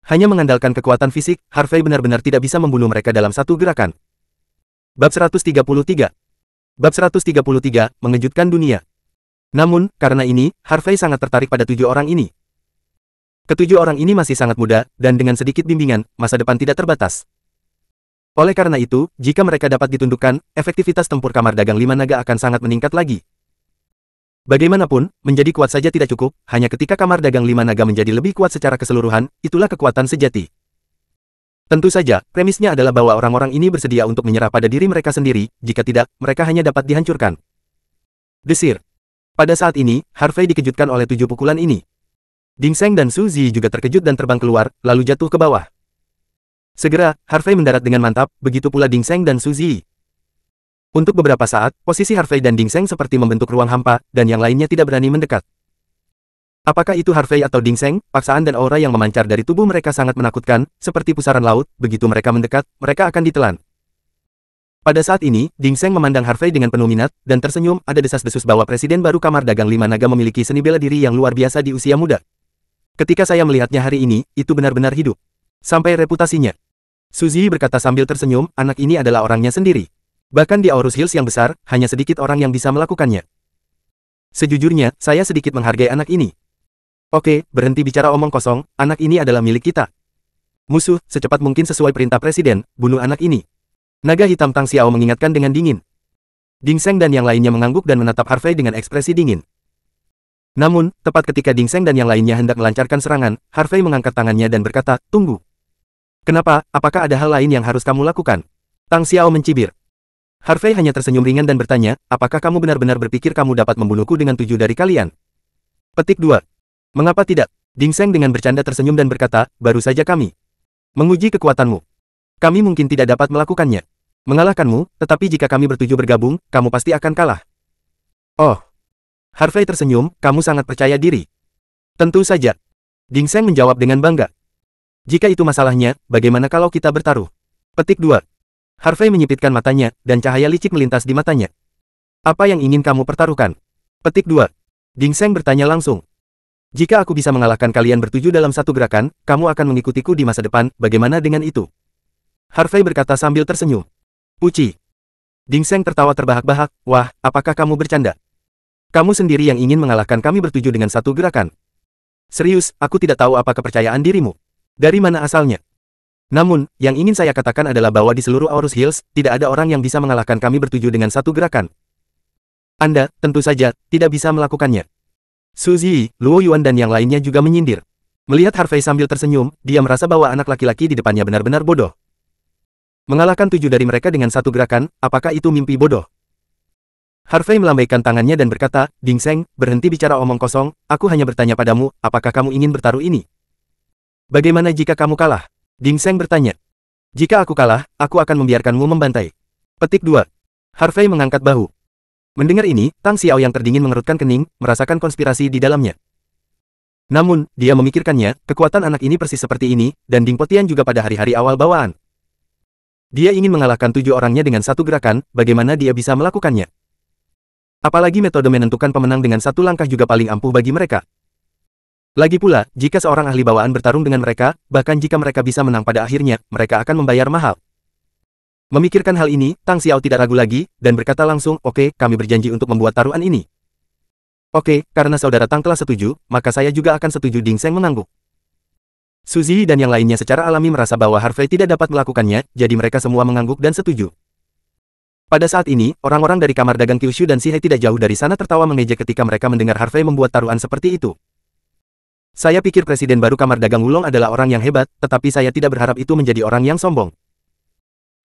Hanya mengandalkan kekuatan fisik, Harvey benar-benar tidak bisa membunuh mereka dalam satu gerakan. Bab 133. Bab 133, mengejutkan dunia. Namun, karena ini, Harvey sangat tertarik pada 7 orang ini. Ketujuh orang ini masih sangat muda, dan dengan sedikit bimbingan, masa depan tidak terbatas. Oleh karena itu, jika mereka dapat ditundukkan, efektivitas tempur kamar dagang 5 naga akan sangat meningkat lagi. Bagaimanapun, menjadi kuat saja tidak cukup, hanya ketika kamar dagang 5 naga menjadi lebih kuat secara keseluruhan, itulah kekuatan sejati. Tentu saja, premisnya adalah bahwa orang-orang ini bersedia untuk menyerah pada diri mereka sendiri, jika tidak, mereka hanya dapat dihancurkan. Desir. Pada saat ini, Harvey dikejutkan oleh 7 pukulan ini. Ding Seng dan Su Ziyi juga terkejut dan terbang keluar, lalu jatuh ke bawah. Segera, Harvey mendarat dengan mantap, begitu pula Ding Seng dan Su Ziyi. Untuk beberapa saat, posisi Harvey dan Ding Seng seperti membentuk ruang hampa, dan yang lainnya tidak berani mendekat. Apakah itu Harvey atau Ding Seng, paksaan dan aura yang memancar dari tubuh mereka sangat menakutkan, seperti pusaran laut, begitu mereka mendekat, mereka akan ditelan. Pada saat ini, Ding Seng memandang Harvey dengan penuh minat, dan tersenyum, ada desas-desus bahwa Presiden baru Kamar Dagang 5 Naga memiliki seni bela diri yang luar biasa di usia muda. Ketika saya melihatnya hari ini, itu benar-benar hidup. Sampai reputasinya. Su Ziyi berkata sambil tersenyum, anak ini adalah orangnya sendiri. Bahkan di Aorus Hills yang besar, hanya sedikit orang yang bisa melakukannya. Sejujurnya, saya sedikit menghargai anak ini. Oke, berhenti bicara omong kosong, anak ini adalah milik kita. Musuh, secepat mungkin sesuai perintah Presiden, bunuh anak ini. Naga hitam Tang Xiao mengingatkan dengan dingin. Ding Seng dan yang lainnya mengangguk dan menatap Harvey dengan ekspresi dingin. Namun, tepat ketika Ding Seng dan yang lainnya hendak melancarkan serangan, Harvey mengangkat tangannya dan berkata, tunggu. Kenapa, apakah ada hal lain yang harus kamu lakukan? Tang Xiao mencibir. Harvey hanya tersenyum ringan dan bertanya, apakah kamu benar-benar berpikir kamu dapat membunuhku dengan 7 dari kalian? Petik 2. Mengapa tidak? Ding Seng dengan bercanda tersenyum dan berkata, baru saja kami menguji kekuatanmu. Kami mungkin tidak dapat melakukannya. Mengalahkanmu, tetapi jika kami bertujuh bergabung, kamu pasti akan kalah. Oh. Harvey tersenyum, kamu sangat percaya diri. Tentu saja. Ding Seng menjawab dengan bangga. Jika itu masalahnya, bagaimana kalau kita bertaruh? Petik 2. Harvey menyipitkan matanya, dan cahaya licik melintas di matanya. Apa yang ingin kamu pertaruhkan? Petik 2. Ding Seng bertanya langsung. Jika aku bisa mengalahkan kalian bertujuh dalam satu gerakan, kamu akan mengikutiku di masa depan, bagaimana dengan itu? Harvey berkata sambil tersenyum. Puci. Ding Seng tertawa terbahak-bahak, wah, apakah kamu bercanda? Kamu sendiri yang ingin mengalahkan kami bertujuh dengan satu gerakan. Serius, aku tidak tahu apa kepercayaan dirimu. Dari mana asalnya? Namun, yang ingin saya katakan adalah bahwa di seluruh Aorus Hills, tidak ada orang yang bisa mengalahkan kami bertujuh dengan satu gerakan. Anda, tentu saja, tidak bisa melakukannya. Su Ziyi, Luo Yuan dan yang lainnya juga menyindir. Melihat Harvey sambil tersenyum, dia merasa bahwa anak laki-laki di depannya benar-benar bodoh. Mengalahkan 7 dari mereka dengan satu gerakan, apakah itu mimpi bodoh? Harvey melambaikan tangannya dan berkata, Ding Seng, berhenti bicara omong kosong, aku hanya bertanya padamu, apakah kamu ingin bertaruh ini? Bagaimana jika kamu kalah? Ding Seng bertanya. Jika aku kalah, aku akan membiarkanmu membantai. Petik 2. Harvey mengangkat bahu. Mendengar ini, Tang Xiao yang terdingin mengerutkan kening, merasakan konspirasi di dalamnya. Namun, dia memikirkannya, kekuatan anak ini persis seperti ini, dan Ding Potian juga pada hari-hari awal bawaan. Dia ingin mengalahkan 7 orangnya dengan satu gerakan, bagaimana dia bisa melakukannya? Apalagi metode menentukan pemenang dengan satu langkah juga paling ampuh bagi mereka. Lagi pula, jika seorang ahli bawaan bertarung dengan mereka, bahkan jika mereka bisa menang pada akhirnya, mereka akan membayar mahal. Memikirkan hal ini, Tang Xiao tidak ragu lagi, dan berkata langsung, oke, kami berjanji untuk membuat taruhan ini. Oke, karena saudara Tang telah setuju, maka saya juga akan setuju. Ding Seng mengangguk. Suzy dan yang lainnya secara alami merasa bahwa Harvey tidak dapat melakukannya, jadi mereka semua mengangguk dan setuju. Pada saat ini, orang-orang dari kamar dagang Kyushu dan Shihei tidak jauh dari sana tertawa mengejek ketika mereka mendengar Harvey membuat taruhan seperti itu. Saya pikir presiden baru kamar dagang Wulong adalah orang yang hebat, tetapi saya tidak berharap itu menjadi orang yang sombong.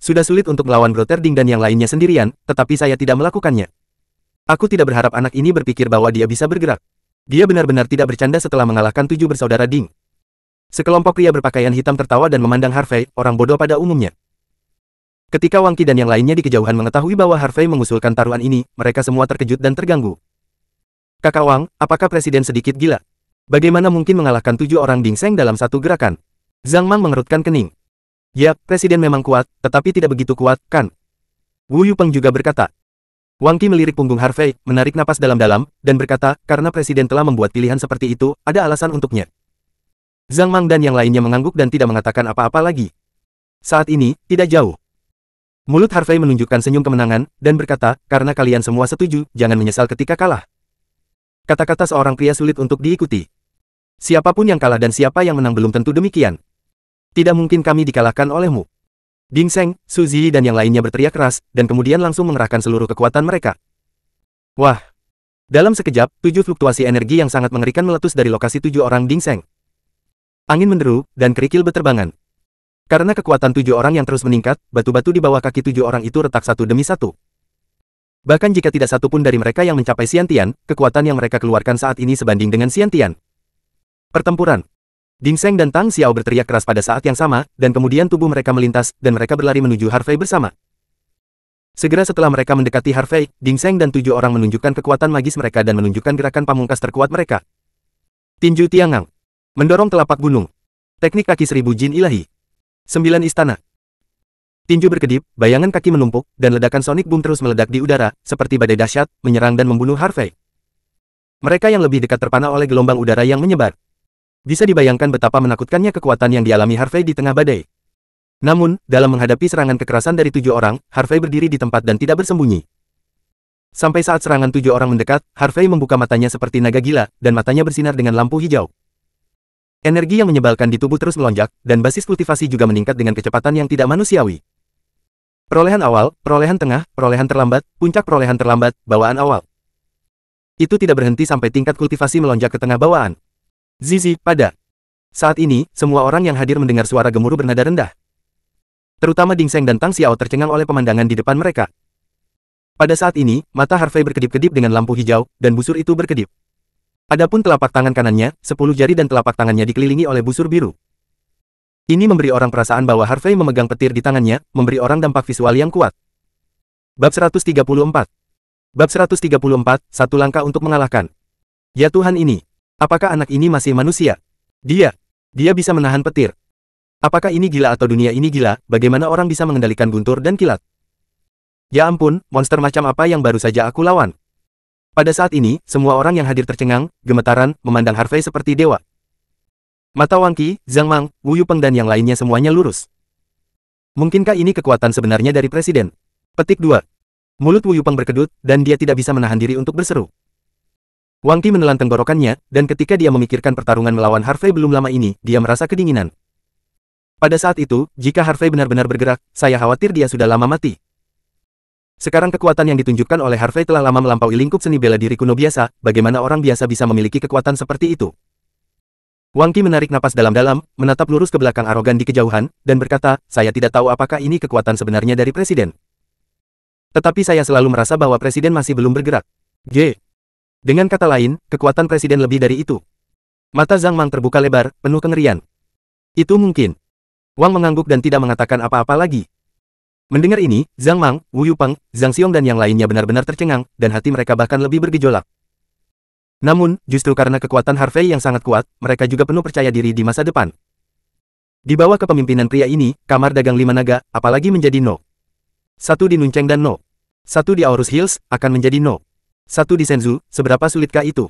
Sudah sulit untuk melawan Broterding dan yang lainnya sendirian, tetapi saya tidak melakukannya. Aku tidak berharap anak ini berpikir bahwa dia bisa bergerak. Dia benar-benar tidak bercanda setelah mengalahkan 7 bersaudara Ding. Sekelompok pria berpakaian hitam tertawa dan memandang Harvey, orang bodoh pada umumnya. Ketika Wang Qi dan yang lainnya di kejauhan mengetahui bahwa Harvey mengusulkan taruhan ini, mereka semua terkejut dan terganggu. Kakak Wang, apakah presiden sedikit gila? Bagaimana mungkin mengalahkan 7 orang Ding Seng dalam satu gerakan? Zhang Mang mengerutkan kening. Ya, presiden memang kuat, tetapi tidak begitu kuat, kan? Wu Yupeng juga berkata. Wang Qi melirik punggung Harvey, menarik napas dalam-dalam, dan berkata, karena presiden telah membuat pilihan seperti itu, ada alasan untuknya. Zhang Mang dan yang lainnya mengangguk dan tidak mengatakan apa-apa lagi. Saat ini, tidak jauh. Mulut Harvey menunjukkan senyum kemenangan, dan berkata, karena kalian semua setuju, jangan menyesal ketika kalah. Kata-kata seorang pria sulit untuk diikuti. Siapapun yang kalah dan siapa yang menang belum tentu demikian. Tidak mungkin kami dikalahkan olehmu. Ding Seng, Suzy dan yang lainnya berteriak keras, dan kemudian langsung mengerahkan seluruh kekuatan mereka. Wah! Dalam sekejap, 7 fluktuasi energi yang sangat mengerikan meletus dari lokasi 7 orang Ding Seng. Angin menderu, dan kerikil berterbangan. Karena kekuatan 7 orang yang terus meningkat, batu-batu di bawah kaki 7 orang itu retak satu demi satu. Bahkan jika tidak satu pun dari mereka yang mencapai Xiantian, kekuatan yang mereka keluarkan saat ini sebanding dengan Xiantian. Pertempuran. Ding Seng dan Tang Xiao berteriak keras pada saat yang sama, dan kemudian tubuh mereka melintas, dan mereka berlari menuju Harvey bersama. Segera setelah mereka mendekati Harvey, Ding Seng dan 7 orang menunjukkan kekuatan magis mereka dan menunjukkan gerakan pamungkas terkuat mereka. Tinju Tiangang. Mendorong telapak gunung. Teknik kaki 1000 jin ilahi. 9 istana. Tinju berkedip, bayangan kaki menumpuk, dan ledakan sonic boom terus meledak di udara, seperti badai dahsyat, menyerang dan membunuh Harvey. Mereka yang lebih dekat terpana oleh gelombang udara yang menyebar. Bisa dibayangkan betapa menakutkannya kekuatan yang dialami Harvey di tengah badai. Namun, dalam menghadapi serangan kekerasan dari 7 orang, Harvey berdiri di tempat dan tidak bersembunyi. Sampai saat serangan 7 orang mendekat, Harvey membuka matanya seperti naga gila, dan matanya bersinar dengan lampu hijau. Energi yang menyebalkan di tubuh terus melonjak, dan basis kultivasi juga meningkat dengan kecepatan yang tidak manusiawi. Perolehan awal, perolehan tengah, perolehan terlambat, puncak perolehan terlambat, bawaan awal. Itu tidak berhenti sampai tingkat kultivasi melonjak ke tengah bawaan. Zizi, pada saat ini, semua orang yang hadir mendengar suara gemuruh bernada rendah. Terutama Ding Seng dan Tang Xiao tercengang oleh pemandangan di depan mereka. Pada saat ini, mata Harvey berkedip-kedip dengan lampu hijau, dan busur itu berkedip. Adapun telapak tangan kanannya, 10 jari dan telapak tangannya dikelilingi oleh busur biru. Ini memberi orang perasaan bahwa Harvey memegang petir di tangannya, memberi orang dampak visual yang kuat. Bab 134. Bab 134, satu langkah untuk mengalahkan. Ya Tuhan ini, apakah anak ini masih manusia? Dia bisa menahan petir. Apakah ini gila atau dunia ini gila, bagaimana orang bisa mengendalikan guntur dan kilat? Ya ampun, monster macam apa yang baru saja aku lawan? Pada saat ini, semua orang yang hadir tercengang, gemetaran, memandang Harvey seperti dewa. Mata Wang Qi, Zhang Mang, Wu Yupeng dan yang lainnya semuanya lurus. Mungkinkah ini kekuatan sebenarnya dari presiden? Petik 2. Mulut Wu Yupeng berkedut, dan dia tidak bisa menahan diri untuk berseru. Wang Qi menelan tenggorokannya, dan ketika dia memikirkan pertarungan melawan Harvey belum lama ini, dia merasa kedinginan. Pada saat itu, jika Harvey benar-benar bergerak, saya khawatir dia sudah lama mati. Sekarang kekuatan yang ditunjukkan oleh Harvey telah lama melampaui lingkup seni bela diri kuno biasa, bagaimana orang biasa bisa memiliki kekuatan seperti itu? Wang Qi menarik napas dalam-dalam, menatap lurus ke belakang arogan di kejauhan, dan berkata, saya tidak tahu apakah ini kekuatan sebenarnya dari Presiden. Tetapi saya selalu merasa bahwa Presiden masih belum bergerak. Dengan kata lain, kekuatan Presiden lebih dari itu. Mata Zhang Mang terbuka lebar, penuh kengerian. Itu mungkin. Wang mengangguk dan tidak mengatakan apa-apa lagi. Mendengar ini, Zhang Mang, Wu Yupeng, Zhang Xiong dan yang lainnya benar-benar tercengang, dan hati mereka bahkan lebih bergejolak. Namun, justru karena kekuatan Harvey yang sangat kuat, mereka juga penuh percaya diri di masa depan. Di bawah kepemimpinan pria ini, Kamar Dagang Lima Naga, apalagi menjadi No. 1 di Nuncheng dan No. 1 di Aorus Hills, akan menjadi No. 1 di Shenzhou, seberapa sulitkah itu?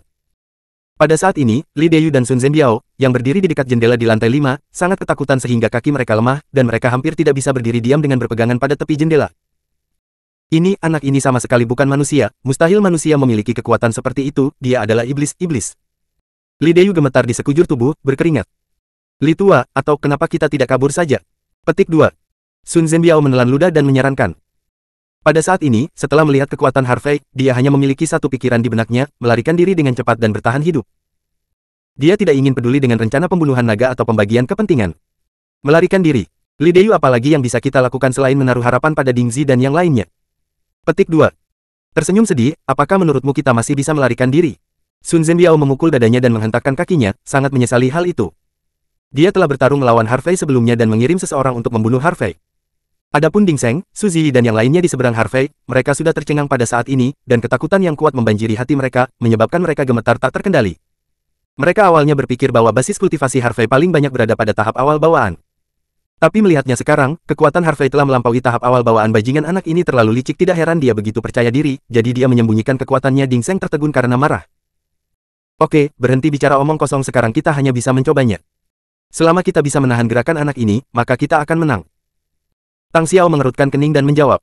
Pada saat ini, Li Deyu dan Sun Zhenbiao, yang berdiri di dekat jendela di lantai 5, sangat ketakutan sehingga kaki mereka lemah, dan mereka hampir tidak bisa berdiri diam dengan berpegangan pada tepi jendela. Anak ini sama sekali bukan manusia, mustahil manusia memiliki kekuatan seperti itu, dia adalah iblis. Li Deyu gemetar di sekujur tubuh, berkeringat. Li Tua, atau kenapa kita tidak kabur saja? Petik 2. Sun Zhenbiao menelan ludah dan menyarankan. Pada saat ini, setelah melihat kekuatan Harvey, dia hanya memiliki satu pikiran di benaknya, melarikan diri dengan cepat dan bertahan hidup. Dia tidak ingin peduli dengan rencana pembunuhan naga atau pembagian kepentingan. Melarikan diri. Li Deyu apalagi yang bisa kita lakukan selain menaruh harapan pada Ding Zi dan yang lainnya? Petik 2. Tersenyum sedih, apakah menurutmu kita masih bisa melarikan diri? Sun Zhenbiao memukul dadanya dan menghentakkan kakinya, sangat menyesali hal itu. Dia telah bertarung melawan Harvey sebelumnya dan mengirim seseorang untuk membunuh Harvey. Adapun Ding Zheng, Su Ziyi dan yang lainnya di seberang Harvey, mereka sudah tercengang pada saat ini, dan ketakutan yang kuat membanjiri hati mereka, menyebabkan mereka gemetar tak terkendali. Mereka awalnya berpikir bahwa basis kultivasi Harvey paling banyak berada pada tahap awal bawaan. Tapi melihatnya sekarang, kekuatan Harvey telah melampaui tahap awal bawaan bajingan anak ini terlalu licik, tidak heran dia begitu percaya diri, jadi dia menyembunyikan kekuatannya. Ding Zheng tertegun karena marah. Oke, berhenti bicara omong kosong, sekarang kita hanya bisa mencobanya. Selama kita bisa menahan gerakan anak ini, maka kita akan menang. Tang Xiao mengerutkan kening dan menjawab.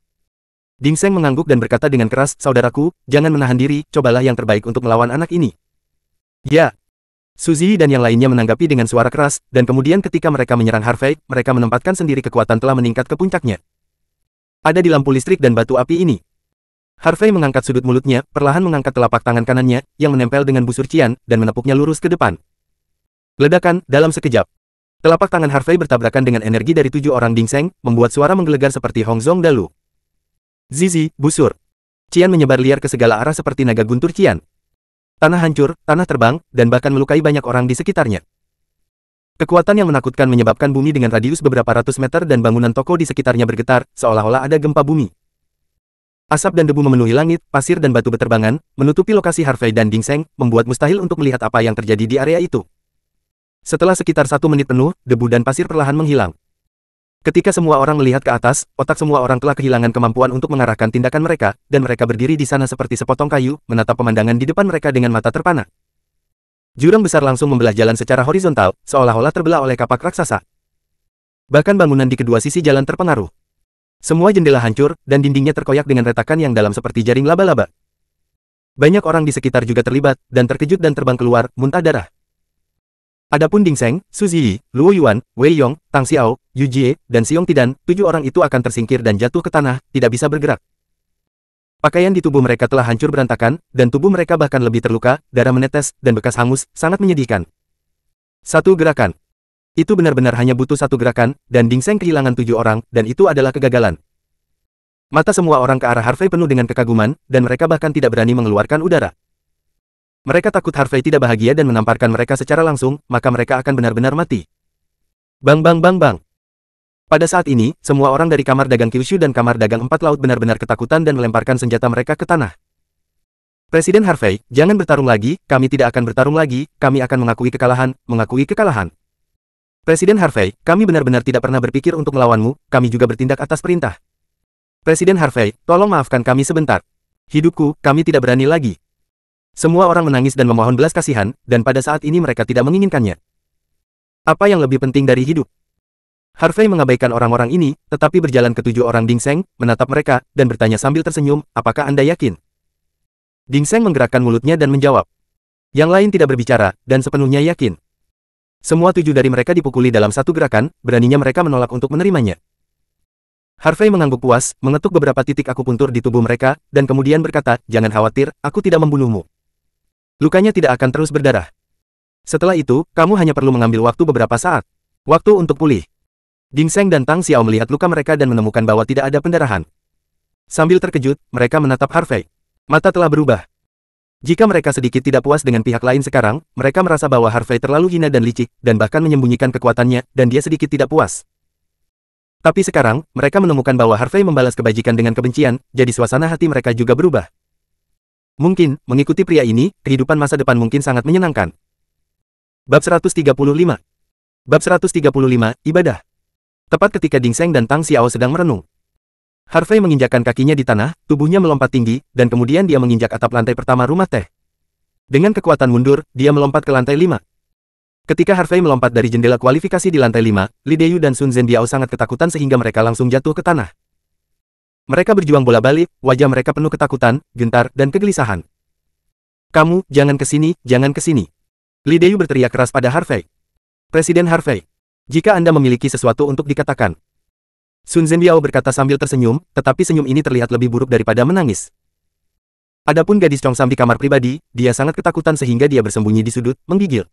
Ding Zheng mengangguk dan berkata dengan keras, saudaraku, jangan menahan diri, cobalah yang terbaik untuk melawan anak ini. Ya. Su Ziyi dan yang lainnya menanggapi dengan suara keras, dan kemudian ketika mereka menyerang Harvey, mereka menempatkan sendiri kekuatan telah meningkat ke puncaknya. Ada di lampu listrik dan batu api ini. Harvey mengangkat sudut mulutnya, perlahan mengangkat telapak tangan kanannya, yang menempel dengan busur cian, dan menepuknya lurus ke depan. Ledakan, dalam sekejap. Telapak tangan Harvey bertabrakan dengan energi dari 7 orang Ding Zheng, membuat suara menggelegar seperti Hong Zong Dalu. Zizi, busur. Cian menyebar liar ke segala arah seperti naga guntur cian. Tanah hancur, tanah terbang, dan bahkan melukai banyak orang di sekitarnya. Kekuatan yang menakutkan menyebabkan bumi dengan radius beberapa ratus meter dan bangunan toko di sekitarnya bergetar, seolah-olah ada gempa bumi. Asap dan debu memenuhi langit, pasir dan batu beterbangan, menutupi lokasi Harvey dan Ding Zheng, membuat mustahil untuk melihat apa yang terjadi di area itu. Setelah sekitar 1 menit penuh, debu dan pasir perlahan menghilang. Ketika semua orang melihat ke atas, otak semua orang telah kehilangan kemampuan untuk mengarahkan tindakan mereka, dan mereka berdiri di sana seperti sepotong kayu, menatap pemandangan di depan mereka dengan mata terpana. Jurang besar langsung membelah jalan secara horizontal, seolah-olah terbelah oleh kapak raksasa. Bahkan bangunan di kedua sisi jalan terpengaruh. Semua jendela hancur, dan dindingnya terkoyak dengan retakan yang dalam seperti jaring laba-laba. Banyak orang di sekitar juga terlibat, dan terkejut dan terbang keluar, muntah darah. Adapun Ding Zheng, Su Ziyi, Luo Yuan, Wei Yong, Tang Xiao, Yu Jie, dan Xiong Tidan, 7 orang itu akan tersingkir dan jatuh ke tanah, tidak bisa bergerak. Pakaian di tubuh mereka telah hancur berantakan, dan tubuh mereka bahkan lebih terluka, darah menetes, dan bekas hangus, sangat menyedihkan. Satu gerakan. Itu benar-benar hanya butuh satu gerakan, dan Ding Zheng kehilangan 7 orang, dan itu adalah kegagalan. Mata semua orang ke arah Harvey penuh dengan kekaguman, dan mereka bahkan tidak berani mengeluarkan udara. Mereka takut Harvey tidak bahagia dan menamparkan mereka secara langsung, maka mereka akan benar-benar mati. Bang bang bang bang. Pada saat ini, semua orang dari Kamar Dagang Kyushu dan Kamar Dagang 4 Laut benar-benar ketakutan dan melemparkan senjata mereka ke tanah. Presiden Harvey, jangan bertarung lagi, kami tidak akan bertarung lagi, kami akan mengakui kekalahan. Presiden Harvey, kami benar-benar tidak pernah berpikir untuk melawanmu, kami juga bertindak atas perintah. Presiden Harvey, tolong maafkan kami sebentar. Hidupku, kami tidak berani lagi. Semua orang menangis dan memohon belas kasihan, dan pada saat ini mereka tidak menginginkannya. Apa yang lebih penting dari hidup? Harvey mengabaikan orang-orang ini, tetapi berjalan ke 7 orang Ding Zheng, menatap mereka, dan bertanya sambil tersenyum, apakah Anda yakin? Ding Zheng menggerakkan mulutnya dan menjawab. Yang lain tidak berbicara, dan sepenuhnya yakin. Semua 7 dari mereka dipukuli dalam satu gerakan, beraninya mereka menolak untuk menerimanya. Harvey mengangguk puas, mengetuk beberapa titik akupuntur di tubuh mereka, dan kemudian berkata, jangan khawatir, aku tidak membunuhmu. Lukanya tidak akan terus berdarah. Setelah itu, kamu hanya perlu mengambil waktu beberapa saat. Waktu untuk pulih. Ding Seng dan Tang Xiao melihat luka mereka dan menemukan bahwa tidak ada pendarahan. Sambil terkejut, mereka menatap Harvey. Mata telah berubah. Jika mereka sedikit tidak puas dengan pihak lain sekarang, mereka merasa bahwa Harvey terlalu hina dan licik, dan bahkan menyembunyikan kekuatannya, dan dia sedikit tidak puas. Tapi sekarang, mereka menemukan bahwa Harvey membalas kebajikan dengan kebencian, jadi suasana hati mereka juga berubah. Mungkin, mengikuti pria ini, kehidupan masa depan mungkin sangat menyenangkan. Bab 135. Bab 135, Ibadah. Tepat ketika Ding Seng dan Tang Xiao sedang merenung. Harvey menginjakkan kakinya di tanah, tubuhnya melompat tinggi, dan kemudian dia menginjak atap lantai pertama rumah teh. Dengan kekuatan mundur, dia melompat ke lantai 5. Ketika Harvey melompat dari jendela kualifikasi di lantai 5, Li Deyu dan Sun Zhenbiao sangat ketakutan sehingga mereka langsung jatuh ke tanah. Mereka berjuang bola-balik, wajah mereka penuh ketakutan, gentar, dan kegelisahan. Kamu, jangan ke sini, jangan ke sini. Li Deyu berteriak keras pada Harvey. Presiden Harvey, jika Anda memiliki sesuatu untuk dikatakan. Sun Zhenbiao berkata sambil tersenyum, tetapi senyum ini terlihat lebih buruk daripada menangis. Adapun gadis Chongsam di kamar pribadi, dia sangat ketakutan sehingga dia bersembunyi di sudut, menggigil.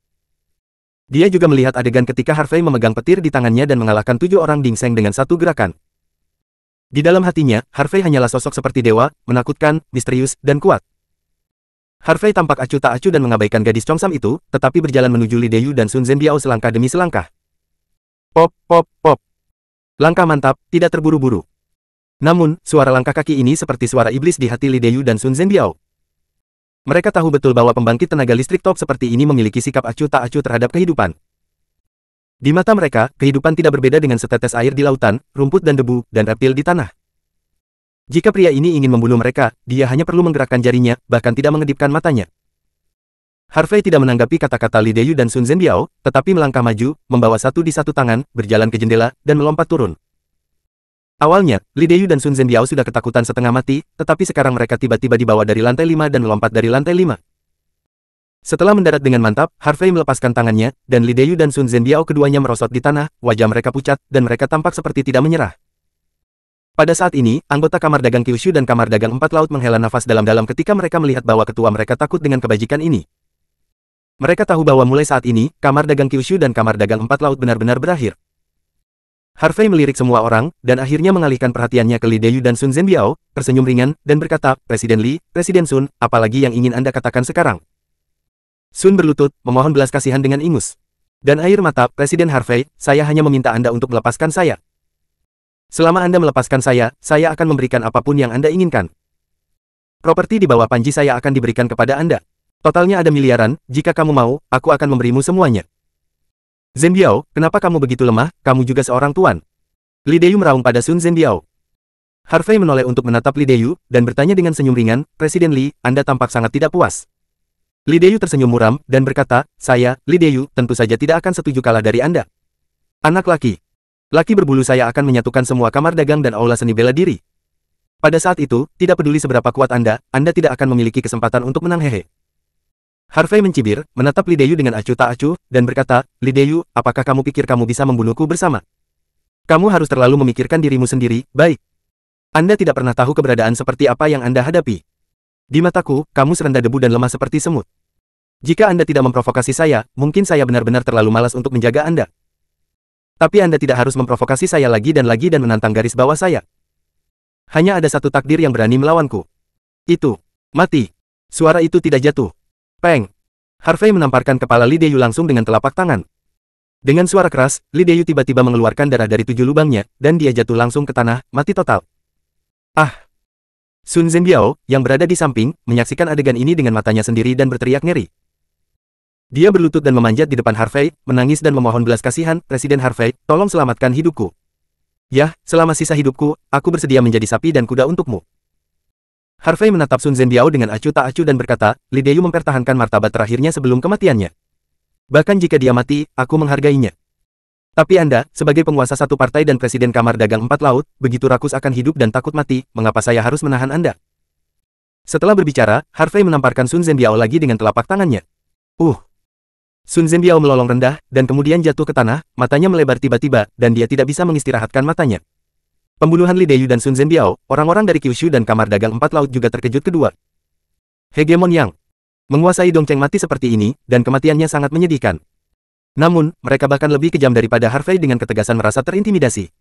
Dia juga melihat adegan ketika Harvey memegang petir di tangannya dan mengalahkan 7 orang Ding Seng dengan satu gerakan. Di dalam hatinya, Harvey hanyalah sosok seperti dewa, menakutkan, misterius, dan kuat. Harvey tampak acuh tak acuh dan mengabaikan gadis Chongsam itu, tetapi berjalan menuju Li Deyu dan Sun Zhenbiao selangkah demi selangkah. Pop, pop, pop. Langkah mantap, tidak terburu-buru. Namun, suara langkah kaki ini seperti suara iblis di hati Li Deyu dan Sun Zhenbiao. Mereka tahu betul bahwa pembangkit tenaga listrik top seperti ini memiliki sikap acuh tak acuh terhadap kehidupan. Di mata mereka, kehidupan tidak berbeda dengan setetes air di lautan, rumput dan debu, dan reptil di tanah. Jika pria ini ingin membunuh mereka, dia hanya perlu menggerakkan jarinya, bahkan tidak mengedipkan matanya. Harvey tidak menanggapi kata-kata Li Deyu dan Sun Zhenbiao, tetapi melangkah maju, membawa satu di satu tangan, berjalan ke jendela, dan melompat turun. Awalnya, Li Deyu dan Sun Zhenbiao sudah ketakutan setengah mati, tetapi sekarang mereka tiba-tiba dibawa dari lantai 5 dan melompat dari lantai 5. Setelah mendarat dengan mantap, Harvey melepaskan tangannya, dan Li Deyu dan Sun Zhenbiao keduanya merosot di tanah, wajah mereka pucat, dan mereka tampak seperti tidak menyerah. Pada saat ini, anggota Kamar Dagang Kyushu dan Kamar Dagang Empat Laut menghela nafas dalam-dalam ketika mereka melihat bahwa ketua mereka takut dengan kebajikan ini. Mereka tahu bahwa mulai saat ini, Kamar Dagang Kyushu dan Kamar Dagang Empat Laut benar-benar berakhir. Harvey melirik semua orang, dan akhirnya mengalihkan perhatiannya ke Li Deyu dan Sun Zhenbiao, tersenyum ringan, dan berkata, Presiden Li, Presiden Sun, apalagi yang ingin Anda katakan sekarang? Sun berlutut, memohon belas kasihan dengan ingus. Dan air mata, Presiden Harvey, saya hanya meminta Anda untuk melepaskan saya. Selama Anda melepaskan saya akan memberikan apapun yang Anda inginkan. Properti di bawah panji saya akan diberikan kepada Anda. Totalnya ada miliaran, jika kamu mau, aku akan memberimu semuanya. Zhenbiao, kenapa kamu begitu lemah, kamu juga seorang tuan? Li Deyu meraung pada Sun Zhenbiao. Harvey menoleh untuk menatap Li Deyu, dan bertanya dengan senyum ringan, Presiden Li, Anda tampak sangat tidak puas. Li Deyu tersenyum muram, dan berkata, saya, Li Deyu, tentu saja tidak akan setuju kalah dari Anda. Anak laki. Laki berbulu saya akan menyatukan semua kamar dagang dan aula seni bela diri. Pada saat itu, tidak peduli seberapa kuat Anda tidak akan memiliki kesempatan untuk menang hehe. Harvey mencibir, menatap Li Deyu dengan acuh tak acuh, dan berkata, Li Deyu, apakah kamu pikir kamu bisa membunuhku bersama? Kamu harus terlalu memikirkan dirimu sendiri, baik. Anda tidak pernah tahu keberadaan seperti apa yang Anda hadapi. Di mataku, kamu serendah debu dan lemah seperti semut. Jika Anda tidak memprovokasi saya, mungkin saya benar-benar terlalu malas untuk menjaga Anda. Tapi Anda tidak harus memprovokasi saya lagi dan menantang garis bawah saya. Hanya ada satu takdir yang berani melawanku. Itu, mati. Suara itu tidak jatuh. Peng. Harvey menamparkan kepala Li Deyu langsung dengan telapak tangan. Dengan suara keras, Li Deyu tiba-tiba mengeluarkan darah dari 7 lubangnya, dan dia jatuh langsung ke tanah, mati total. Ah! Sun Zhenbiao, yang berada di samping, menyaksikan adegan ini dengan matanya sendiri dan berteriak ngeri. Dia berlutut dan memanjat di depan Harvey, menangis dan memohon belas kasihan, Presiden Harvey, tolong selamatkan hidupku. Yah, selama sisa hidupku, aku bersedia menjadi sapi dan kuda untukmu. Harvey menatap Sun Zhenbiao dengan acuh tak acuh dan berkata, Li Deyu mempertahankan martabat terakhirnya sebelum kematiannya. Bahkan jika dia mati, aku menghargainya. Tapi Anda, sebagai penguasa satu partai dan Presiden Kamar Dagang Empat Laut, begitu rakus akan hidup dan takut mati, mengapa saya harus menahan Anda? Setelah berbicara, Harvey menamparkan Sun Zhenbiao lagi dengan telapak tangannya. Sun Zhenbiao melolong rendah, dan kemudian jatuh ke tanah, matanya melebar tiba-tiba, dan dia tidak bisa mengistirahatkan matanya. Pembunuhan Li Deyu dan Sun Zhenbiao, orang-orang dari Kyushu dan Kamar Dagang Empat Laut juga terkejut kedua. Hegemon Yang. Menguasai Dongcheng mati seperti ini, dan kematiannya sangat menyedihkan. Namun, mereka bahkan lebih kejam daripada Harvey dengan ketegasan merasa terintimidasi.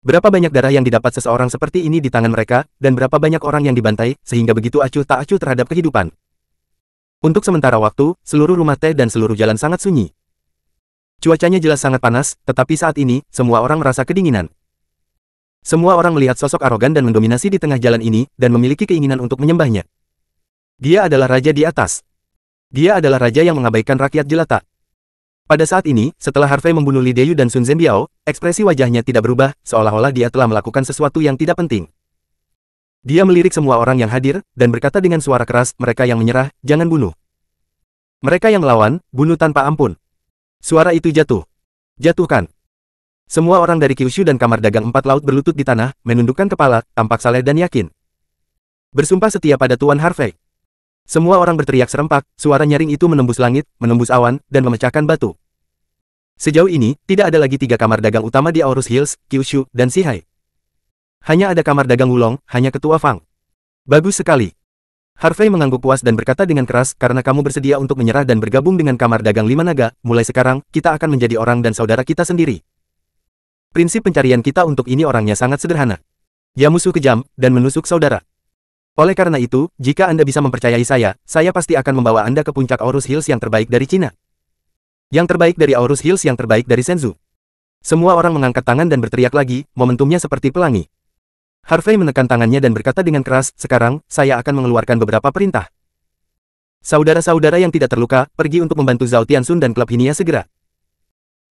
Berapa banyak darah yang didapat seseorang seperti ini di tangan mereka, dan berapa banyak orang yang dibantai, sehingga begitu acuh tak acuh terhadap kehidupan. Untuk sementara waktu, seluruh rumah teh dan seluruh jalan sangat sunyi. Cuacanya jelas sangat panas, tetapi saat ini, semua orang merasa kedinginan. Semua orang melihat sosok arogan dan mendominasi di tengah jalan ini, dan memiliki keinginan untuk menyembahnya. Dia adalah raja di atas. Dia adalah raja yang mengabaikan rakyat jelata. Pada saat ini, setelah Harvey membunuh Li Deyu dan Sun Zhenbiao, ekspresi wajahnya tidak berubah, seolah-olah dia telah melakukan sesuatu yang tidak penting. Dia melirik semua orang yang hadir, dan berkata dengan suara keras, mereka yang menyerah, jangan bunuh. Mereka yang melawan, bunuh tanpa ampun. Suara itu jatuh. Jatuhkan. Semua orang dari Kyushu dan Kamar Dagang Empat Laut berlutut di tanah, menundukkan kepala, tampak saleh dan yakin. Bersumpah setia pada Tuan Harvey. Semua orang berteriak serempak, suara nyaring itu menembus langit, menembus awan, dan memecahkan batu. Sejauh ini, tidak ada lagi 3 kamar dagang utama di Aorus Hills, Kyushu, dan Sihai. Hanya ada kamar dagang Wulong, hanya ketua Fang. Bagus sekali. Harvey mengangguk puas dan berkata dengan keras, karena kamu bersedia untuk menyerah dan bergabung dengan kamar dagang 5 naga, mulai sekarang, kita akan menjadi orang dan saudara kita sendiri. Prinsip pencarian kita untuk ini orangnya sangat sederhana. Ya musuh kejam, dan menusuk saudara. Oleh karena itu, jika Anda bisa mempercayai saya pasti akan membawa Anda ke puncak Aorus Hills yang terbaik dari Cina. Yang terbaik dari Aorus Hills yang terbaik dari Shenzhou. Semua orang mengangkat tangan dan berteriak lagi, momentumnya seperti pelangi. Harvey menekan tangannya dan berkata dengan keras, sekarang, saya akan mengeluarkan beberapa perintah. Saudara-saudara yang tidak terluka, pergi untuk membantu Zhao Tianxun dan klub Hinia segera.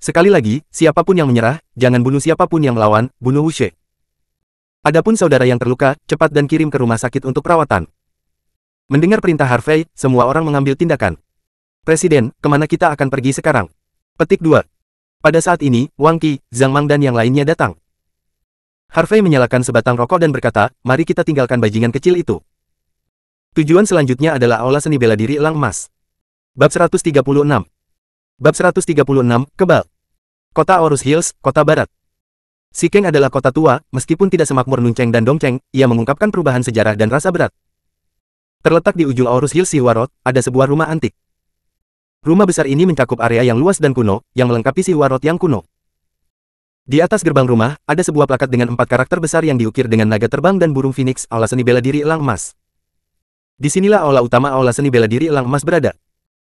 Sekali lagi, siapapun yang menyerah, jangan bunuh siapapun yang melawan, bunuh Wushe. Adapun saudara yang terluka, cepat dan kirim ke rumah sakit untuk perawatan. Mendengar perintah Harvey, semua orang mengambil tindakan. Presiden, kemana kita akan pergi sekarang? Petik 2. Pada saat ini, Wang Qi, Zhang Mang dan yang lainnya datang. Harvey menyalakan sebatang rokok dan berkata, mari kita tinggalkan bajingan kecil itu. Tujuan selanjutnya adalah Aula Seni Bela Diri Elang Emas. Bab 136. Bab 136, Kebal. Kota Aorus Hills, Kota Barat. Sikeng adalah kota tua, meskipun tidak semakmur Nuncheng dan Dongcheng, ia mengungkapkan perubahan sejarah dan rasa berat. Terletak di ujung Aorus Hills Siwa Road, ada sebuah rumah antik. Rumah besar ini mencakup area yang luas dan kuno, yang melengkapi Siwa Road yang kuno. Di atas gerbang rumah, ada sebuah plakat dengan 4 karakter besar yang diukir dengan naga terbang dan burung phoenix, Aula Seni Bela Diri Elang Emas. Disinilah aula utama Aula Seni Bela Diri Elang Emas berada.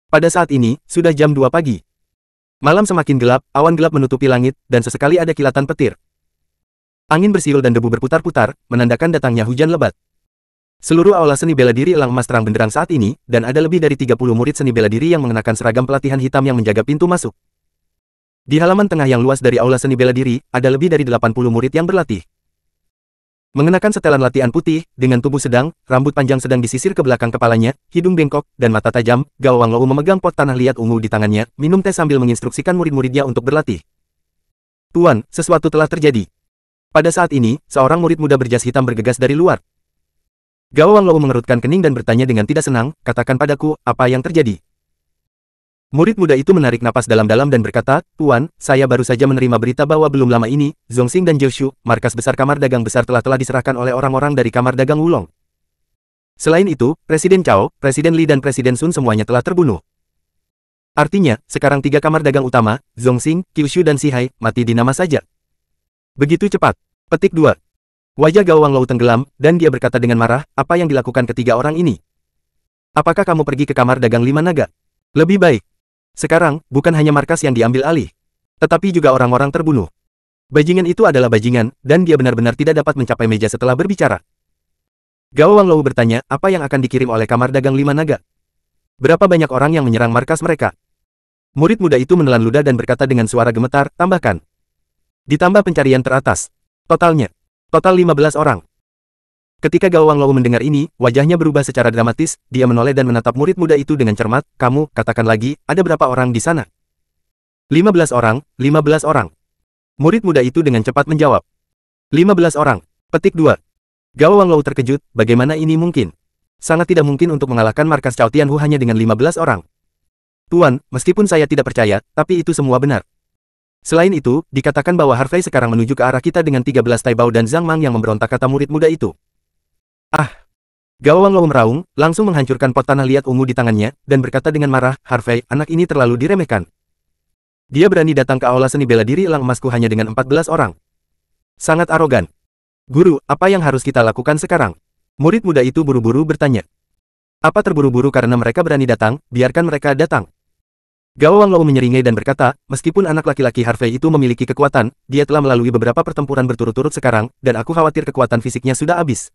Pada saat ini, sudah jam 2 pagi. Malam semakin gelap, awan gelap menutupi langit, dan sesekali ada kilatan petir. Angin bersiul dan debu berputar-putar, menandakan datangnya hujan lebat. Seluruh aula seni bela diri Elang Emas terang benderang saat ini, dan ada lebih dari 30 murid seni bela diri yang mengenakan seragam pelatihan hitam yang menjaga pintu masuk. Di halaman tengah yang luas dari aula seni bela diri, ada lebih dari 80 murid yang berlatih. Mengenakan setelan latihan putih, dengan tubuh sedang, rambut panjang sedang disisir ke belakang kepalanya, hidung bengkok, dan mata tajam, Gao Wanglou memegang pot tanah liat ungu di tangannya, minum teh sambil menginstruksikan murid-muridnya untuk berlatih. Tuan, sesuatu telah terjadi. Pada saat ini, seorang murid muda berjas hitam bergegas dari luar. Gao Wanglou mengerutkan kening dan bertanya dengan tidak senang, katakan padaku, apa yang terjadi? Murid muda itu menarik napas dalam-dalam dan berkata, Tuan, saya baru saja menerima berita bahwa belum lama ini, Zhongxing dan Jiushu, markas besar kamar dagang besar telah diserahkan oleh orang-orang dari kamar dagang Wulong. Selain itu, Presiden Cao, Presiden Li dan Presiden Sun semuanya telah terbunuh. Artinya, sekarang 3 kamar dagang utama, Zhongxing, Kyushu dan Sihai, mati di nama saja. Begitu cepat. Petik 2. Wajah Gao Wanglou tenggelam, dan dia berkata dengan marah, apa yang dilakukan ketiga orang ini? Apakah kamu pergi ke kamar dagang 5 naga? Lebih baik. Sekarang, bukan hanya markas yang diambil alih, tetapi juga orang-orang terbunuh. Bajingan itu adalah bajingan, dan dia benar-benar tidak dapat mencapai meja setelah berbicara. Gao Wanglou bertanya, apa yang akan dikirim oleh kamar dagang 5 naga? Berapa banyak orang yang menyerang markas mereka? Murid muda itu menelan ludah dan berkata dengan suara gemetar, tambahkan. Ditambah pencarian teratas. Totalnya. Total 15 orang. Ketika Gao Wanglou mendengar ini, wajahnya berubah secara dramatis, dia menoleh dan menatap murid muda itu dengan cermat, kamu, katakan lagi, ada berapa orang di sana? 15 orang, 15 orang. Murid muda itu dengan cepat menjawab. 15 orang. Petik 2. Gao Wanglou terkejut, bagaimana ini mungkin? Sangat tidak mungkin untuk mengalahkan markas Cao Tianhu hanya dengan 15 orang. Tuan, meskipun saya tidak percaya, tapi itu semua benar. Selain itu, dikatakan bahwa Harvey sekarang menuju ke arah kita dengan 13 Taibao dan Zhang Mang yang memberontak, kata murid muda itu. Ah! Gao Wanglou meraung, langsung menghancurkan pot tanah liat ungu di tangannya, dan berkata dengan marah, Harvey, anak ini terlalu diremehkan. Dia berani datang ke aula seni bela diri elang emasku hanya dengan 14 orang. Sangat arogan. Guru, apa yang harus kita lakukan sekarang? Murid muda itu buru-buru bertanya. Apa terburu-buru karena mereka berani datang, biarkan mereka datang. Gao Wanglou menyeringai dan berkata, meskipun anak laki-laki Harvey itu memiliki kekuatan, dia telah melalui beberapa pertempuran berturut-turut sekarang, dan aku khawatir kekuatan fisiknya sudah habis.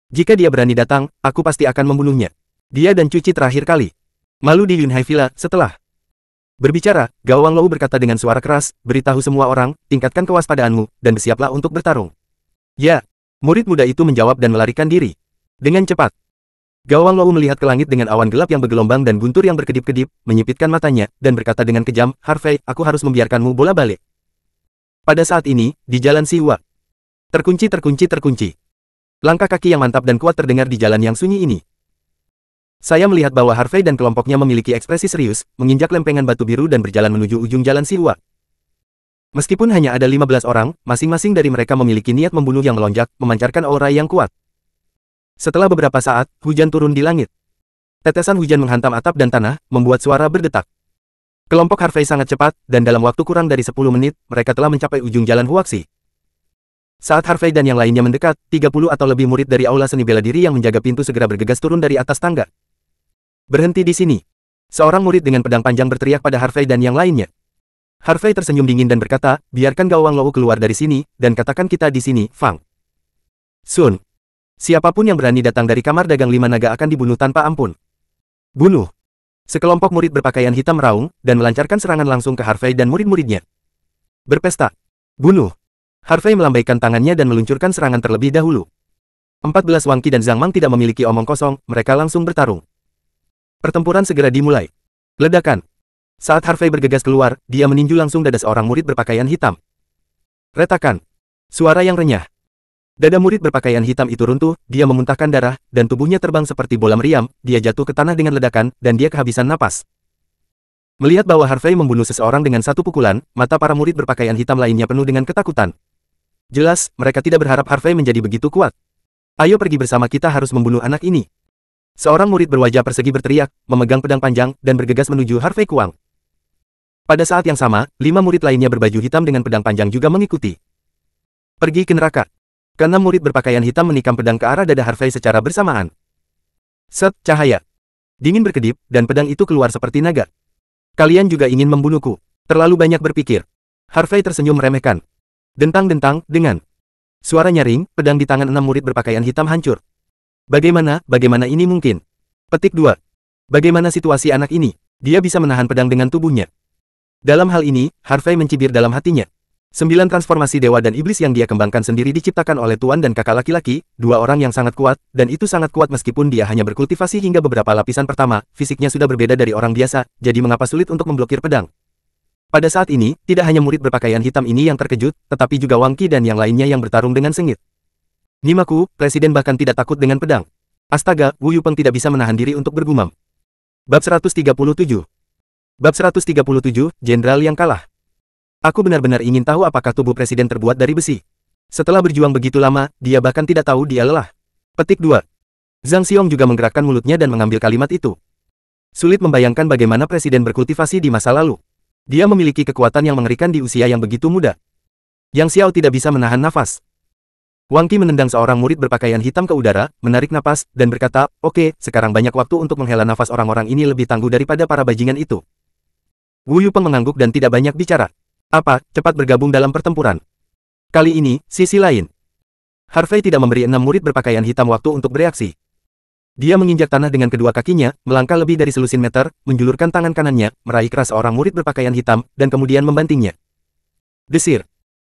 Jika dia berani datang, aku pasti akan membunuhnya. Dia dan Cuci terakhir kali. Malu di Yunhai Villa, setelah berbicara, Gao Wanglou berkata dengan suara keras, beritahu semua orang, tingkatkan kewaspadaanmu, dan bersiaplah untuk bertarung. Ya, murid muda itu menjawab dan melarikan diri. Dengan cepat. Gao Wanglou melihat ke langit dengan awan gelap yang bergelombang dan guntur yang berkedip-kedip, menyipitkan matanya, dan berkata dengan kejam, Harvey, aku harus membiarkanmu bola balik. Pada saat ini, di jalan Siwa. Terkunci. Langkah kaki yang mantap dan kuat terdengar di jalan yang sunyi ini. Saya melihat bahwa Harvey dan kelompoknya memiliki ekspresi serius, menginjak lempengan batu biru dan berjalan menuju ujung jalan Siwa. Meskipun hanya ada 15 orang, masing-masing dari mereka memiliki niat membunuh yang melonjak, memancarkan aura yang kuat. Setelah beberapa saat, hujan turun di langit. Tetesan hujan menghantam atap dan tanah, membuat suara berdetak. Kelompok Harvey sangat cepat, dan dalam waktu kurang dari 10 menit, mereka telah mencapai ujung jalan Huaxi. Saat Harvey dan yang lainnya mendekat, 30 atau lebih murid dari aula seni bela diri yang menjaga pintu segera bergegas turun dari atas tangga. Berhenti di sini. Seorang murid dengan pedang panjang berteriak pada Harvey dan yang lainnya. Harvey tersenyum dingin dan berkata, biarkan Gao Wanglou keluar dari sini, dan katakan kita di sini, Fang. Sun. Siapapun yang berani datang dari kamar dagang 5 naga akan dibunuh tanpa ampun. Bunuh. Sekelompok murid berpakaian hitam meraung, dan melancarkan serangan langsung ke Harvey dan murid-muridnya. Berpesta. Bunuh. Harvey melambaikan tangannya dan meluncurkan serangan terlebih dahulu. 14 Wang Qi dan Zhang Mang tidak memiliki omong kosong, mereka langsung bertarung. Pertempuran segera dimulai. Ledakan. Saat Harvey bergegas keluar, dia meninju langsung dada seorang murid berpakaian hitam. Retakan. Suara yang renyah. Dada murid berpakaian hitam itu runtuh, dia memuntahkan darah, dan tubuhnya terbang seperti bola meriam, dia jatuh ke tanah dengan ledakan, dan dia kehabisan napas. Melihat bahwa Harvey membunuh seseorang dengan satu pukulan, mata para murid berpakaian hitam lainnya penuh dengan ketakutan. Jelas, mereka tidak berharap Harvey menjadi begitu kuat. Ayo pergi bersama, kita harus membunuh anak ini. Seorang murid berwajah persegi berteriak, memegang pedang panjang, dan bergegas menuju Harvey Kuang. Pada saat yang sama, 5 murid lainnya berbaju hitam dengan pedang panjang juga mengikuti. Pergi ke neraka. Keenam murid berpakaian hitam menikam pedang ke arah dada Harvey secara bersamaan. Set, cahaya. Dingin berkedip, dan pedang itu keluar seperti naga. Kalian juga ingin membunuhku. Terlalu banyak berpikir. Harvey tersenyum meremehkan. Dentang-dentang, dengan suara nyaring, pedang di tangan 6 murid berpakaian hitam hancur. Bagaimana ini mungkin? Petik 2. Bagaimana situasi anak ini? Dia bisa menahan pedang dengan tubuhnya. Dalam hal ini, Harvey mencibir dalam hatinya. 9 transformasi dewa dan iblis yang dia kembangkan sendiri diciptakan oleh tuan dan kakak laki-laki, 2 orang yang sangat kuat, dan itu sangat kuat meskipun dia hanya berkultivasi hingga beberapa lapisan pertama, fisiknya sudah berbeda dari orang biasa, jadi mengapa sulit untuk memblokir pedang? Pada saat ini, tidak hanya murid berpakaian hitam ini yang terkejut, tetapi juga Wang Qi dan yang lainnya yang bertarung dengan sengit. Nimaku, presiden bahkan tidak takut dengan pedang. Astaga, Wu Yupeng tidak bisa menahan diri untuk bergumam. Bab 137. Bab 137, Jenderal yang kalah. Aku benar-benar ingin tahu apakah tubuh presiden terbuat dari besi. Setelah berjuang begitu lama, dia bahkan tidak tahu dia lelah. Petik 2. Zhang Xiong juga menggerakkan mulutnya dan mengambil kalimat itu. Sulit membayangkan bagaimana presiden berkultivasi di masa lalu. Dia memiliki kekuatan yang mengerikan di usia yang begitu muda. Yang Xiao tidak bisa menahan nafas. Wang Qi menendang seorang murid berpakaian hitam ke udara, menarik napas, dan berkata, oke, sekarang banyak waktu untuk menghela nafas, orang-orang ini lebih tangguh daripada para bajingan itu. Wu Yupeng mengangguk dan tidak banyak bicara. Apa, cepat bergabung dalam pertempuran. Kali ini, sisi lain. Harvey tidak memberi 6 murid berpakaian hitam waktu untuk bereaksi. Dia menginjak tanah dengan kedua kakinya, melangkah lebih dari selusin meter, menjulurkan tangan kanannya, meraih keras seorang murid berpakaian hitam, dan kemudian membantingnya. Desir.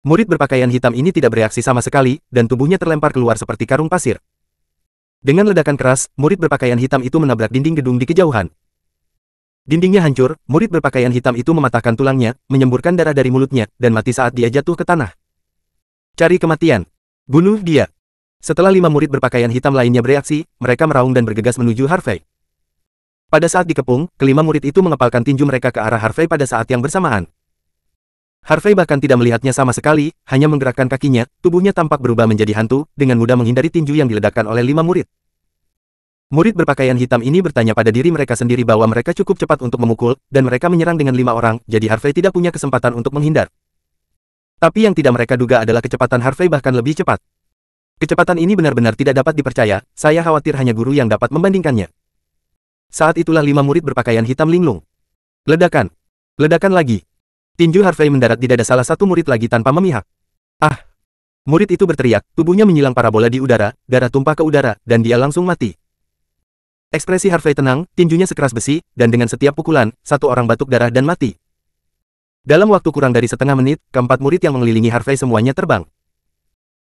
Murid berpakaian hitam ini tidak bereaksi sama sekali, dan tubuhnya terlempar keluar seperti karung pasir. Dengan ledakan keras, murid berpakaian hitam itu menabrak dinding gedung di kejauhan. Dindingnya hancur, murid berpakaian hitam itu mematahkan tulangnya, menyemburkan darah dari mulutnya, dan mati saat dia jatuh ke tanah. Cari kematian. Bunuh dia. Setelah 5 murid berpakaian hitam lainnya bereaksi, mereka meraung dan bergegas menuju Harvey. Pada saat dikepung, kelima murid itu mengepalkan tinju mereka ke arah Harvey pada saat yang bersamaan. Harvey bahkan tidak melihatnya sama sekali, hanya menggerakkan kakinya, tubuhnya tampak berubah menjadi hantu, dengan mudah menghindari tinju yang diledakkan oleh 5 murid. Murid berpakaian hitam ini bertanya pada diri mereka sendiri bahwa mereka cukup cepat untuk memukul, dan mereka menyerang dengan 5 orang, jadi Harvey tidak punya kesempatan untuk menghindar. Tapi yang tidak mereka duga adalah kecepatan Harvey bahkan lebih cepat. Kecepatan ini benar-benar tidak dapat dipercaya, saya khawatir hanya guru yang dapat membandingkannya. Saat itulah 5 murid berpakaian hitam linglung. Ledakan. Ledakan lagi. Tinju Harvey mendarat di dada salah satu murid lagi tanpa memihak. Ah! Murid itu berteriak, tubuhnya menyilang parabola di udara, darah tumpah ke udara, dan dia langsung mati. Ekspresi Harvey tenang, tinjunya sekeras besi, dan dengan setiap pukulan, satu orang batuk darah dan mati. Dalam waktu kurang dari setengah menit, keempat murid yang mengelilingi Harvey semuanya terbang.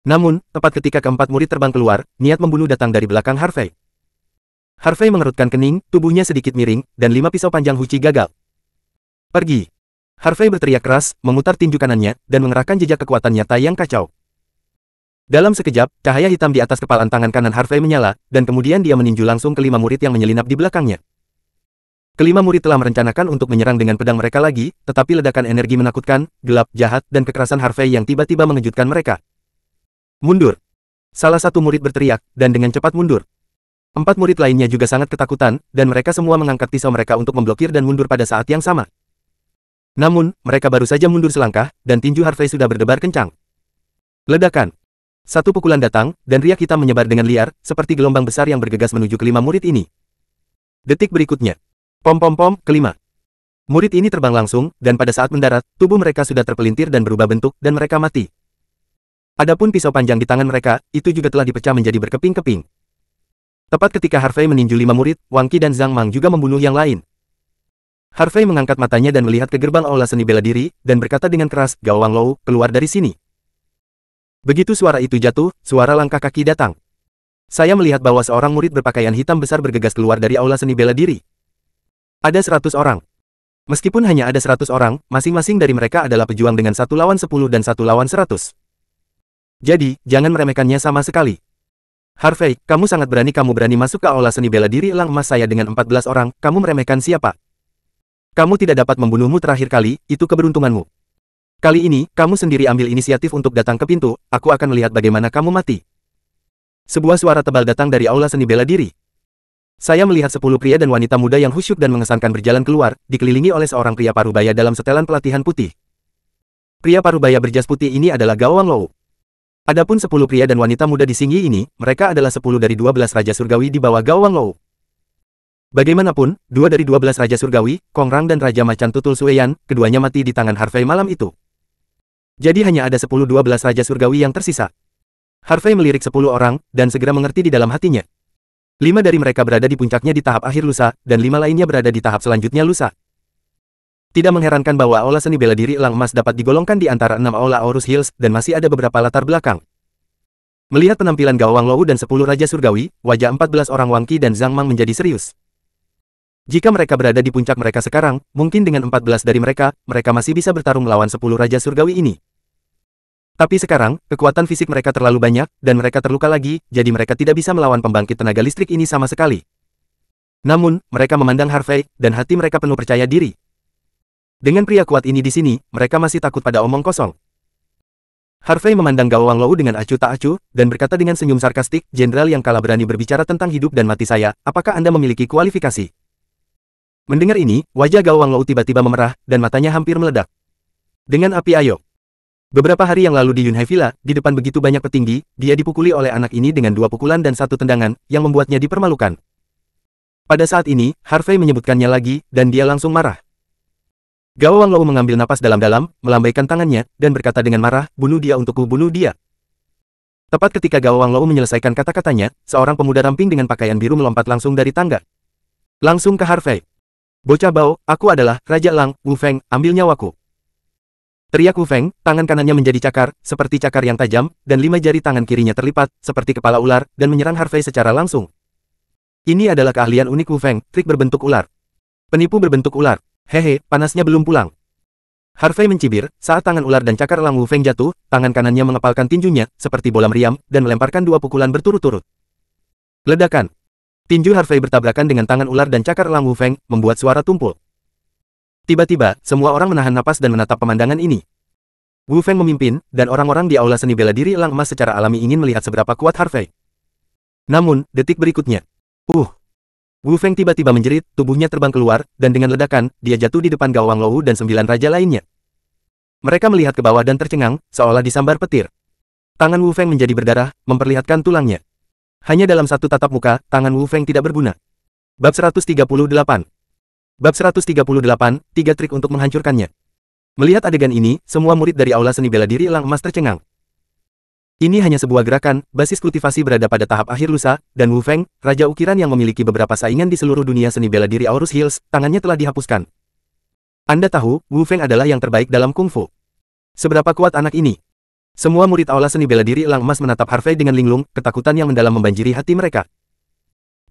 Namun, tepat ketika keempat murid terbang keluar, niat membunuh datang dari belakang Harvey. Harvey mengerutkan kening, tubuhnya sedikit miring, dan 5 pisau panjang Huchi gagal. Pergi! Harvey berteriak keras, memutar tinju kanannya, dan mengerahkan jejak kekuatan nyata yang kacau. Dalam sekejap, cahaya hitam di atas kepalan tangan kanan Harvey menyala, dan kemudian dia meninju langsung ke 5 murid yang menyelinap di belakangnya. Kelima murid telah merencanakan untuk menyerang dengan pedang mereka lagi, tetapi ledakan energi menakutkan, gelap, jahat, dan kekerasan Harvey yang tiba-tiba mengejutkan mereka. Mundur! Salah satu murid berteriak, dan dengan cepat mundur. 4 murid lainnya juga sangat ketakutan, dan mereka semua mengangkat pisau mereka untuk memblokir dan mundur pada saat yang sama. Namun, mereka baru saja mundur selangkah, dan tinju Harvey sudah berdebar kencang. Ledakan! Satu pukulan datang, dan riak hitam menyebar dengan liar, seperti gelombang besar yang bergegas menuju kelima murid ini. Detik berikutnya. Pom-pom-pom, kelima. Murid ini terbang langsung, dan pada saat mendarat, tubuh mereka sudah terpelintir dan berubah bentuk, dan mereka mati. Adapun pisau panjang di tangan mereka, itu juga telah dipecah menjadi berkeping-keping. Tepat ketika Harvey meninju 5 murid, Wang Qi dan Zhang Mang juga membunuh yang lain. Harvey mengangkat matanya dan melihat ke gerbang aula seni bela diri, dan berkata dengan keras, "Gao Wanglou, keluar dari sini." Begitu suara itu jatuh, suara langkah kaki datang. Saya melihat bahwa seorang murid berpakaian hitam besar bergegas keluar dari aula seni bela diri. Ada 100 orang. Meskipun hanya ada 100 orang, masing-masing dari mereka adalah pejuang dengan 1 lawan 10 dan 1 lawan 100. Jadi, jangan meremehkannya sama sekali. Harvey, kamu sangat berani masuk ke aula seni bela diri elang emas saya dengan 14 orang, kamu meremehkan siapa? Kamu tidak dapat membunuhmu terakhir kali, itu keberuntunganmu. Kali ini, kamu sendiri ambil inisiatif untuk datang ke pintu, aku akan melihat bagaimana kamu mati. Sebuah suara tebal datang dari aula seni bela diri. Saya melihat 10 pria dan wanita muda yang khusyuk dan mengesankan berjalan keluar, dikelilingi oleh seorang pria parubaya dalam setelan pelatihan putih. Pria parubaya berjas putih ini adalah Gao Wanglou. Adapun 10 pria dan wanita muda di Singyi ini, mereka adalah 10 dari 12 Raja Surgawi di bawah Gao Wanglou. Bagaimanapun, 2 dari 12 Raja Surgawi, Kong Rang dan Raja Macan Tutul Sueyan, keduanya mati di tangan Harvey malam itu. Jadi hanya ada 10-12 Raja Surgawi yang tersisa. Harvey melirik 10 orang, dan segera mengerti di dalam hatinya. 5 dari mereka berada di puncaknya di tahap akhir lusa, dan 5 lainnya berada di tahap selanjutnya lusa. Tidak mengherankan bahwa aula seni bela diri elang emas dapat digolongkan di antara 6 aula Aorus Hills, dan masih ada beberapa latar belakang. Melihat penampilan Gao Wanglou dan 10 Raja Surgawi, wajah 14 orang Wang Qi dan Zhang Mang menjadi serius. Jika mereka berada di puncak mereka sekarang, mungkin dengan 14 dari mereka masih bisa bertarung melawan 10 Raja Surgawi ini. Tapi sekarang, kekuatan fisik mereka terlalu banyak, dan mereka terluka lagi, jadi mereka tidak bisa melawan pembangkit tenaga listrik ini sama sekali. Namun, mereka memandang Harvey, dan hati mereka penuh percaya diri. Dengan pria kuat ini di sini, mereka masih takut pada omong kosong. Harvey memandang Gao Wanglou dengan acuh tak acuh, dan berkata dengan senyum sarkastik, "Jenderal yang kalah berani berbicara tentang hidup dan mati saya, apakah Anda memiliki kualifikasi?" Mendengar ini, wajah Gao Wanglou tiba-tiba memerah, dan matanya hampir meledak. Dengan api ayo. Beberapa hari yang lalu di Yunhai Villa, di depan begitu banyak petinggi, dia dipukuli oleh anak ini dengan 2 pukulan dan 1 tendangan, yang membuatnya dipermalukan. Pada saat ini, Harvey menyebutkannya lagi, dan dia langsung marah. Gao Wanglou mengambil napas dalam-dalam, melambaikan tangannya, dan berkata dengan marah, "Bunuh dia untukku, bunuh dia." Tepat ketika Gao Wanglou menyelesaikan kata-katanya, seorang pemuda ramping dengan pakaian biru melompat langsung dari tangga. Langsung ke Harvey. "Bocah bau, aku adalah Raja Lang, Wu Feng, ambil nyawaku." Teriak Wu Feng, tangan kanannya menjadi cakar, seperti cakar yang tajam, dan 5 jari tangan kirinya terlipat, seperti kepala ular, dan menyerang Harvey secara langsung. Ini adalah keahlian unik Wu Feng, trik berbentuk ular. Penipu berbentuk ular. Hehe, panasnya belum pulang. Harvey mencibir, saat tangan ular dan cakar elang Wu Feng jatuh, tangan kanannya mengepalkan tinjunya, seperti bola meriam, dan melemparkan 2 pukulan berturut-turut. Ledakan. Tinju Harvey bertabrakan dengan tangan ular dan cakar elang Wu Feng, membuat suara tumpul. Tiba-tiba, semua orang menahan napas dan menatap pemandangan ini. Wu Feng memimpin, dan orang-orang di aula seni bela diri elang emas secara alami ingin melihat seberapa kuat Harvey. Namun, detik berikutnya, Wu Feng tiba-tiba menjerit, tubuhnya terbang keluar, dan dengan ledakan, dia jatuh di depan Gao Wanglou dan 9 raja lainnya. Mereka melihat ke bawah dan tercengang, seolah disambar petir. Tangan Wu Feng menjadi berdarah, memperlihatkan tulangnya. Hanya dalam satu tatap muka, tangan Wu Feng tidak berguna. Bab 138. Bab 138, 3 trik untuk menghancurkannya. Melihat adegan ini, semua murid dari Aula Seni Bela Diri Elang Emas tercengang. Ini hanya sebuah gerakan, basis kultivasi berada pada tahap akhir lusa, dan Wu Feng, raja ukiran yang memiliki beberapa saingan di seluruh dunia seni bela diri Aurus Hills, tangannya telah dihapuskan. Anda tahu, Wu Feng adalah yang terbaik dalam kungfu. Seberapa kuat anak ini? Semua murid Aula Seni Bela Diri Elang Emas menatap Harvey dengan linglung, ketakutan yang mendalam membanjiri hati mereka.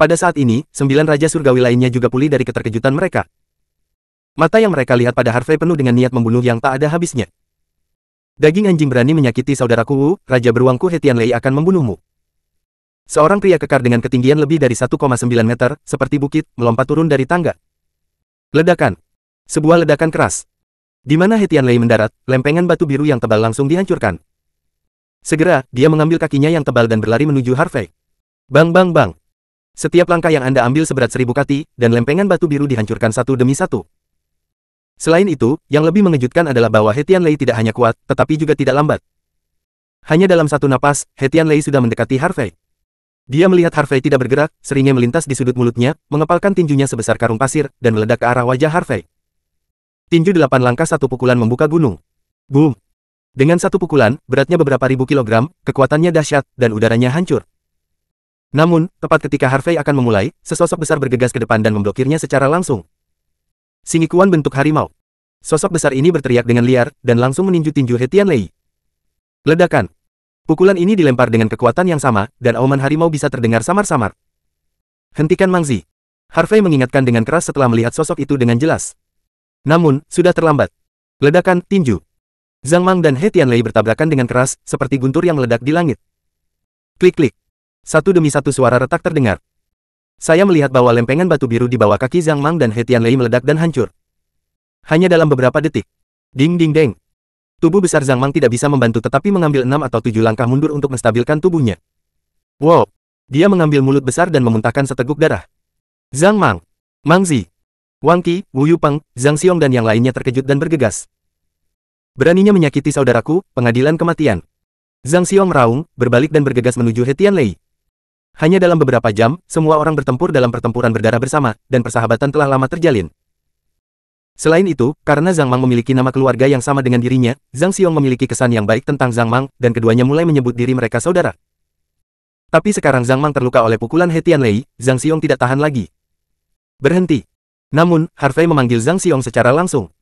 Pada saat ini, 9 raja surgawi lainnya juga pulih dari keterkejutan mereka. Mata yang mereka lihat pada Harvey penuh dengan niat membunuh yang tak ada habisnya. Daging anjing berani menyakiti saudaraku Wu, Raja Beruangku He Tianlei akan membunuhmu. Seorang pria kekar dengan ketinggian lebih dari 1,9 meter, seperti bukit, melompat turun dari tangga. Ledakan. Sebuah ledakan keras. Di mana He Tianlei mendarat, lempengan batu biru yang tebal langsung dihancurkan. Segera, dia mengambil kakinya yang tebal dan berlari menuju Harvey. Bang bang bang. Setiap langkah yang Anda ambil seberat 1000 kaki, dan lempengan batu biru dihancurkan satu demi satu. Selain itu, yang lebih mengejutkan adalah bahwa He Tianlei tidak hanya kuat, tetapi juga tidak lambat. Hanya dalam satu napas, He Tianlei sudah mendekati Harvey. Dia melihat Harvey tidak bergerak, seringnya melintas di sudut mulutnya, mengepalkan tinjunya sebesar karung pasir, dan meledak ke arah wajah Harvey. Tinju 8 langkah satu pukulan membuka gunung. Boom! Dengan satu pukulan, beratnya beberapa ribu kilogram, kekuatannya dahsyat, dan udaranya hancur. Namun, tepat ketika Harvey akan memulai, sesosok besar bergegas ke depan dan memblokirnya secara langsung. Singikuan bentuk harimau. Sosok besar ini berteriak dengan liar, dan langsung meninju tinju He Tianlei. Ledakan. Pukulan ini dilempar dengan kekuatan yang sama, dan auman harimau bisa terdengar samar-samar. Hentikan Mangzi. Harvey mengingatkan dengan keras setelah melihat sosok itu dengan jelas. Namun, sudah terlambat. Ledakan, tinju. Zhang Mang dan He Tianlei bertabrakan dengan keras, seperti guntur yang meledak di langit. Klik-klik. Satu demi satu suara retak terdengar. Saya melihat bahwa lempengan batu biru di bawah kaki Zhang Mang dan He Tianlei meledak dan hancur. Hanya dalam beberapa detik. Ding ding deng. Tubuh besar Zhang Mang tidak bisa membantu tetapi mengambil 6 atau 7 langkah mundur untuk menstabilkan tubuhnya. Wow! Dia mengambil mulut besar dan memuntahkan seteguk darah. Zhang Mang, Mangzi, Wang Qi, Wu Yupeng, Zhang Xiong dan yang lainnya terkejut dan bergegas. Beraninya menyakiti saudaraku, pengadilan kematian. Zhang Xiong meraung, berbalik dan bergegas menuju He Tianlei. Hanya dalam beberapa jam, semua orang bertempur dalam pertempuran berdarah bersama, dan persahabatan telah lama terjalin. Selain itu, karena Zhang Mang memiliki nama keluarga yang sama dengan dirinya, Zhang Xiong memiliki kesan yang baik tentang Zhang Mang, dan keduanya mulai menyebut diri mereka saudara. Tapi sekarang Zhang Mang terluka oleh pukulan He Tianlei, Zhang Xiong tidak tahan lagi. Berhenti. Namun, Harvey memanggil Zhang Xiong secara langsung.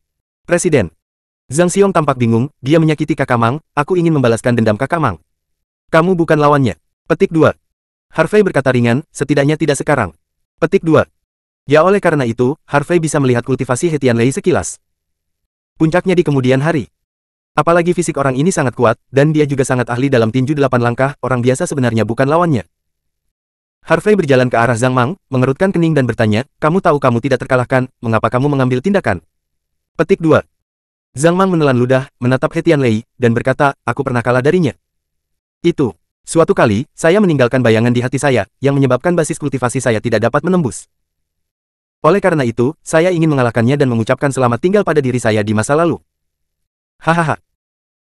Presiden. Zhang Xiong tampak bingung, dia menyakiti kakak Mang, aku ingin membalaskan dendam kakak Mang. Kamu bukan lawannya. Petik 2. Harvey berkata ringan, setidaknya tidak sekarang. Petik 2. Ya oleh karena itu, Harvey bisa melihat kultivasi He Tianlei sekilas. Puncaknya di kemudian hari. Apalagi fisik orang ini sangat kuat, dan dia juga sangat ahli dalam tinju 8 langkah, orang biasa sebenarnya bukan lawannya. Harvey berjalan ke arah Zhang Mang, mengerutkan kening dan bertanya, kamu tahu kamu tidak terkalahkan, mengapa kamu mengambil tindakan? Petik 2. Zhang Mang menelan ludah, menatap He Tianlei, dan berkata, aku pernah kalah darinya. Itu. Suatu kali, saya meninggalkan bayangan di hati saya, yang menyebabkan basis kultivasi saya tidak dapat menembus. Oleh karena itu, saya ingin mengalahkannya dan mengucapkan selamat tinggal pada diri saya di masa lalu. Hahaha.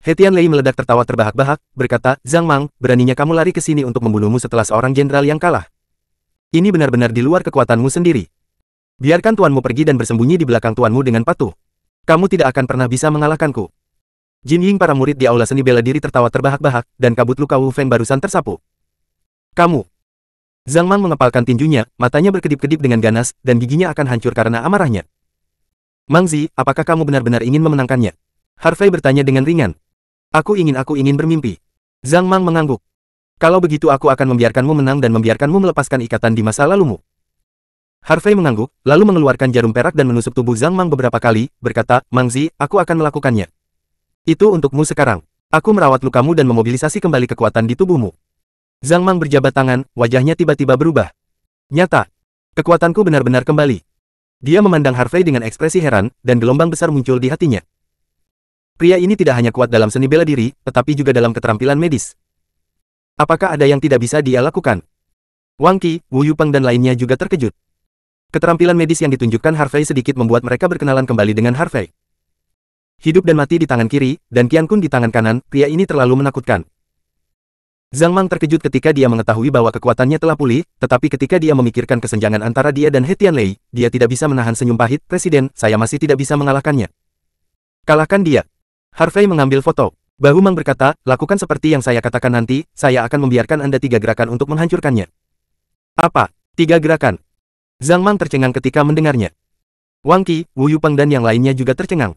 He Tianlei meledak tertawa terbahak-bahak, berkata, Zhang Mang, beraninya kamu lari ke sini untuk membunuhmu setelah seorang jenderal yang kalah. Ini benar-benar di luar kekuatanmu sendiri. Biarkan tuanmu pergi dan bersembunyi di belakang tuanmu dengan patuh. Kamu tidak akan pernah bisa mengalahkanku. Jin Ying para murid di Aula Seni Bela Diri tertawa terbahak-bahak, dan kabut luka Wu Feng barusan tersapu. Kamu. Zhang Mang mengepalkan tinjunya, matanya berkedip-kedip dengan ganas, dan giginya akan hancur karena amarahnya. Mangzi, apakah kamu benar-benar ingin memenangkannya? Harvey bertanya dengan ringan. Aku ingin bermimpi. Zhang Mang mengangguk. Kalau begitu aku akan membiarkanmu menang dan membiarkanmu melepaskan ikatan di masa lalumu. Harvey mengangguk, lalu mengeluarkan jarum perak dan menusuk tubuh Zhang Mang beberapa kali, berkata, Mangzi, aku akan melakukannya. Itu untukmu sekarang. Aku merawat lukamu dan memobilisasi kembali kekuatan di tubuhmu. Zhang Mang berjabat tangan, wajahnya tiba-tiba berubah. Nyata. Kekuatanku benar-benar kembali. Dia memandang Harvey dengan ekspresi heran, dan gelombang besar muncul di hatinya. Pria ini tidak hanya kuat dalam seni bela diri, tetapi juga dalam keterampilan medis. Apakah ada yang tidak bisa dia lakukan? Wang Qi, Wu Yupeng dan lainnya juga terkejut. Keterampilan medis yang ditunjukkan Harvey sedikit membuat mereka berkenalan kembali dengan Harvey. Hidup dan mati di tangan kiri, dan Qian Kun di tangan kanan, pria ini terlalu menakutkan. Zhang Mang terkejut ketika dia mengetahui bahwa kekuatannya telah pulih, tetapi ketika dia memikirkan kesenjangan antara dia dan He Tianlei, dia tidak bisa menahan senyum pahit. Presiden, saya masih tidak bisa mengalahkannya. Kalahkan dia. Harvey mengambil foto. Bahu Mang berkata, lakukan seperti yang saya katakan nanti, saya akan membiarkan Anda 3 gerakan untuk menghancurkannya. Apa? 3 gerakan? Zhang Mang tercengang ketika mendengarnya. Wang Qi, Wu Yupeng dan yang lainnya juga tercengang.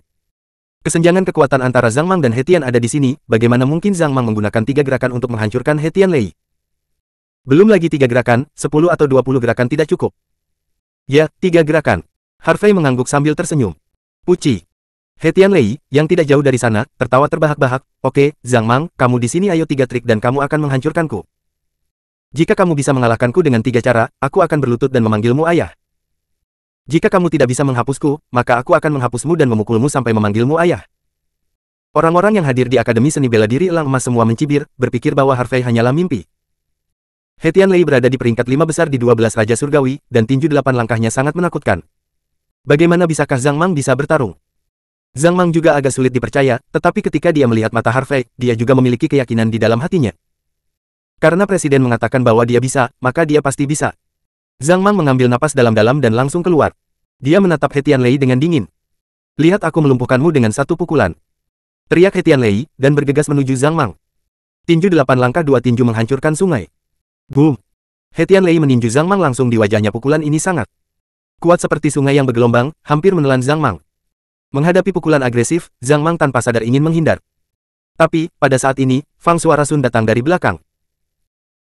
Kesenjangan kekuatan antara Zhang Mang dan He Tian ada di sini, bagaimana mungkin Zhang Mang menggunakan 3 gerakan untuk menghancurkan He Tianlei? Belum lagi 3 gerakan, 10 atau 20 gerakan tidak cukup. Ya, 3 gerakan. Harvey mengangguk sambil tersenyum. Puci. He Tianlei, yang tidak jauh dari sana, tertawa terbahak-bahak. Oke, Zhang Mang, kamu di sini, ayo 3 trik dan kamu akan menghancurkanku. Jika kamu bisa mengalahkanku dengan 3 cara, aku akan berlutut dan memanggilmu ayah. Jika kamu tidak bisa menghapusku, maka aku akan menghapusmu dan memukulmu sampai memanggilmu ayah. Orang-orang yang hadir di Akademi Seni Bela Diri Elang Emas semua mencibir, berpikir bahwa Harvey hanyalah mimpi. He Tianlei berada di peringkat 5 besar di 12 Raja Surgawi, dan tinju 8 langkahnya sangat menakutkan. Bagaimana bisakah Zhang Mang bisa bertarung? Zhang Mang juga agak sulit dipercaya, tetapi ketika dia melihat mata Harvey, dia juga memiliki keyakinan di dalam hatinya. Karena presiden mengatakan bahwa dia bisa, maka dia pasti bisa. Zhang Mang mengambil napas dalam-dalam dan langsung keluar. Dia menatap He Tianlei dengan dingin. Lihat aku melumpuhkanmu dengan 1 pukulan. Teriak He Tianlei, dan bergegas menuju Zhang Mang. Tinju 8 langkah 2 tinju menghancurkan sungai. Boom! He Tianlei meninju Zhang Mang langsung di wajahnya. Pukulan ini sangat kuat seperti sungai yang bergelombang, hampir menelan Zhang Mang. Menghadapi pukulan agresif, Zhang Mang tanpa sadar ingin menghindar. Tapi, pada saat ini, Fang Suara Sun datang dari belakang.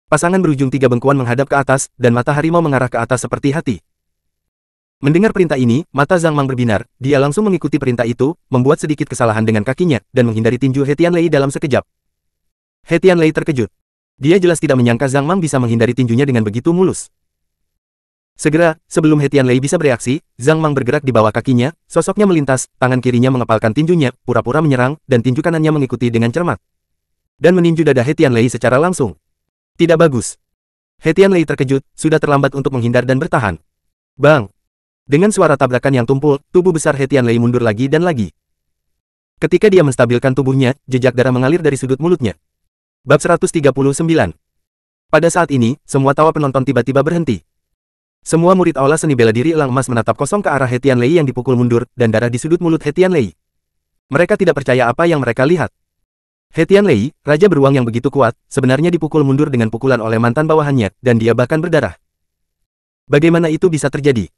Pasangan berujung 3 bengkuan menghadap ke atas, dan mata harimau mengarah ke atas seperti hati. Mendengar perintah ini, mata Zhang Mang berbinar, dia langsung mengikuti perintah itu, membuat sedikit kesalahan dengan kakinya, dan menghindari tinju He Tianlei dalam sekejap. He Tianlei terkejut. Dia jelas tidak menyangka Zhang Mang bisa menghindari tinjunya dengan begitu mulus. Segera, sebelum He Tianlei bisa bereaksi, Zhang Mang bergerak di bawah kakinya, sosoknya melintas, tangan kirinya mengepalkan tinjunya, pura-pura menyerang, dan tinju kanannya mengikuti dengan cermat. Dan meninju dada He Tianlei secara langsung. Tidak bagus. He Tianlei terkejut, sudah terlambat untuk menghindar dan bertahan. Bang! Dengan suara tabrakan yang tumpul, tubuh besar He Tianlei mundur lagi dan lagi. Ketika dia menstabilkan tubuhnya, jejak darah mengalir dari sudut mulutnya. Bab 139. Pada saat ini, semua tawa penonton tiba-tiba berhenti. Semua murid Aula Seni Bela Diri Elang Emas menatap kosong ke arah He Tianlei yang dipukul mundur, dan darah di sudut mulut He Tianlei. Mereka tidak percaya apa yang mereka lihat. He Tianlei, raja beruang yang begitu kuat, sebenarnya dipukul mundur dengan pukulan oleh mantan bawahannya, dan dia bahkan berdarah. Bagaimana itu bisa terjadi?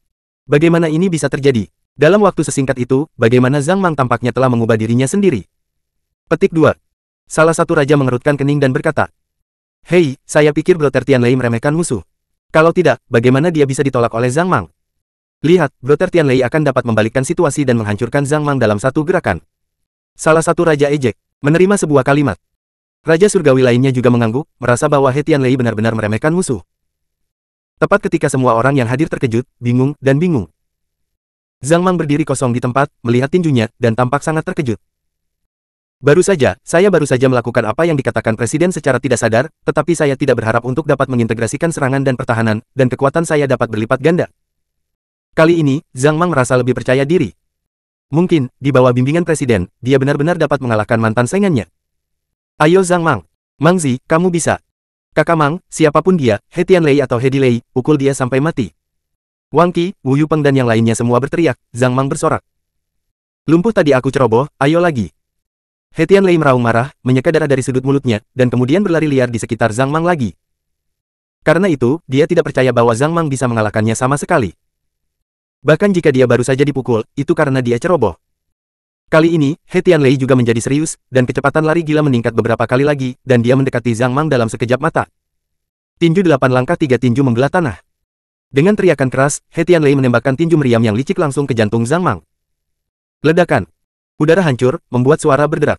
Bagaimana ini bisa terjadi? Dalam waktu sesingkat itu, bagaimana Zhang Mang tampaknya telah mengubah dirinya sendiri? Petik 2. Salah satu raja mengerutkan kening dan berkata, Hei, saya pikir Brother Tianlei meremehkan musuh. Kalau tidak, bagaimana dia bisa ditolak oleh Zhang Mang? Lihat, Brother Tianlei akan dapat membalikkan situasi dan menghancurkan Zhang Mang dalam 1 gerakan. Salah satu raja ejek, menerima sebuah kalimat. Raja surgawi lainnya juga mengangguk, merasa bahwa He Tianlei benar-benar meremehkan musuh. Tepat ketika semua orang yang hadir terkejut, bingung, dan bingung. Zhang Mang berdiri kosong di tempat, melihat tinjunya, dan tampak sangat terkejut. Saya baru saja melakukan apa yang dikatakan presiden secara tidak sadar, tetapi saya tidak berharap untuk dapat mengintegrasikan serangan dan pertahanan, dan kekuatan saya dapat berlipat ganda. Kali ini, Zhang Mang merasa lebih percaya diri. Mungkin, di bawah bimbingan presiden, dia benar-benar dapat mengalahkan mantan saingannya. Ayo Zhang Mang. Mang Zi, kamu bisa. Kakak Mang, siapapun dia, He Tianlei atau He Dilei, pukul dia sampai mati. Wang Qi, Wu Yupeng dan yang lainnya semua berteriak, Zhang Mang bersorak. Lumpuh tadi aku ceroboh, ayo lagi. He Tianlei meraung marah, menyeka darah dari sudut mulutnya, dan kemudian berlari liar di sekitar Zhang Mang lagi. Karena itu, dia tidak percaya bahwa Zhang Mang bisa mengalahkannya sama sekali. Bahkan jika dia baru saja dipukul, itu karena dia ceroboh. Kali ini, He Tianlei juga menjadi serius, dan kecepatan lari gila meningkat beberapa kali lagi, dan dia mendekati Zhang Mang dalam sekejap mata. Tinju 8 langkah 3 tinju membelah tanah. Dengan teriakan keras, He Tianlei menembakkan tinju meriam yang licik langsung ke jantung Zhang Mang. Ledakan. Udara hancur, membuat suara berderak.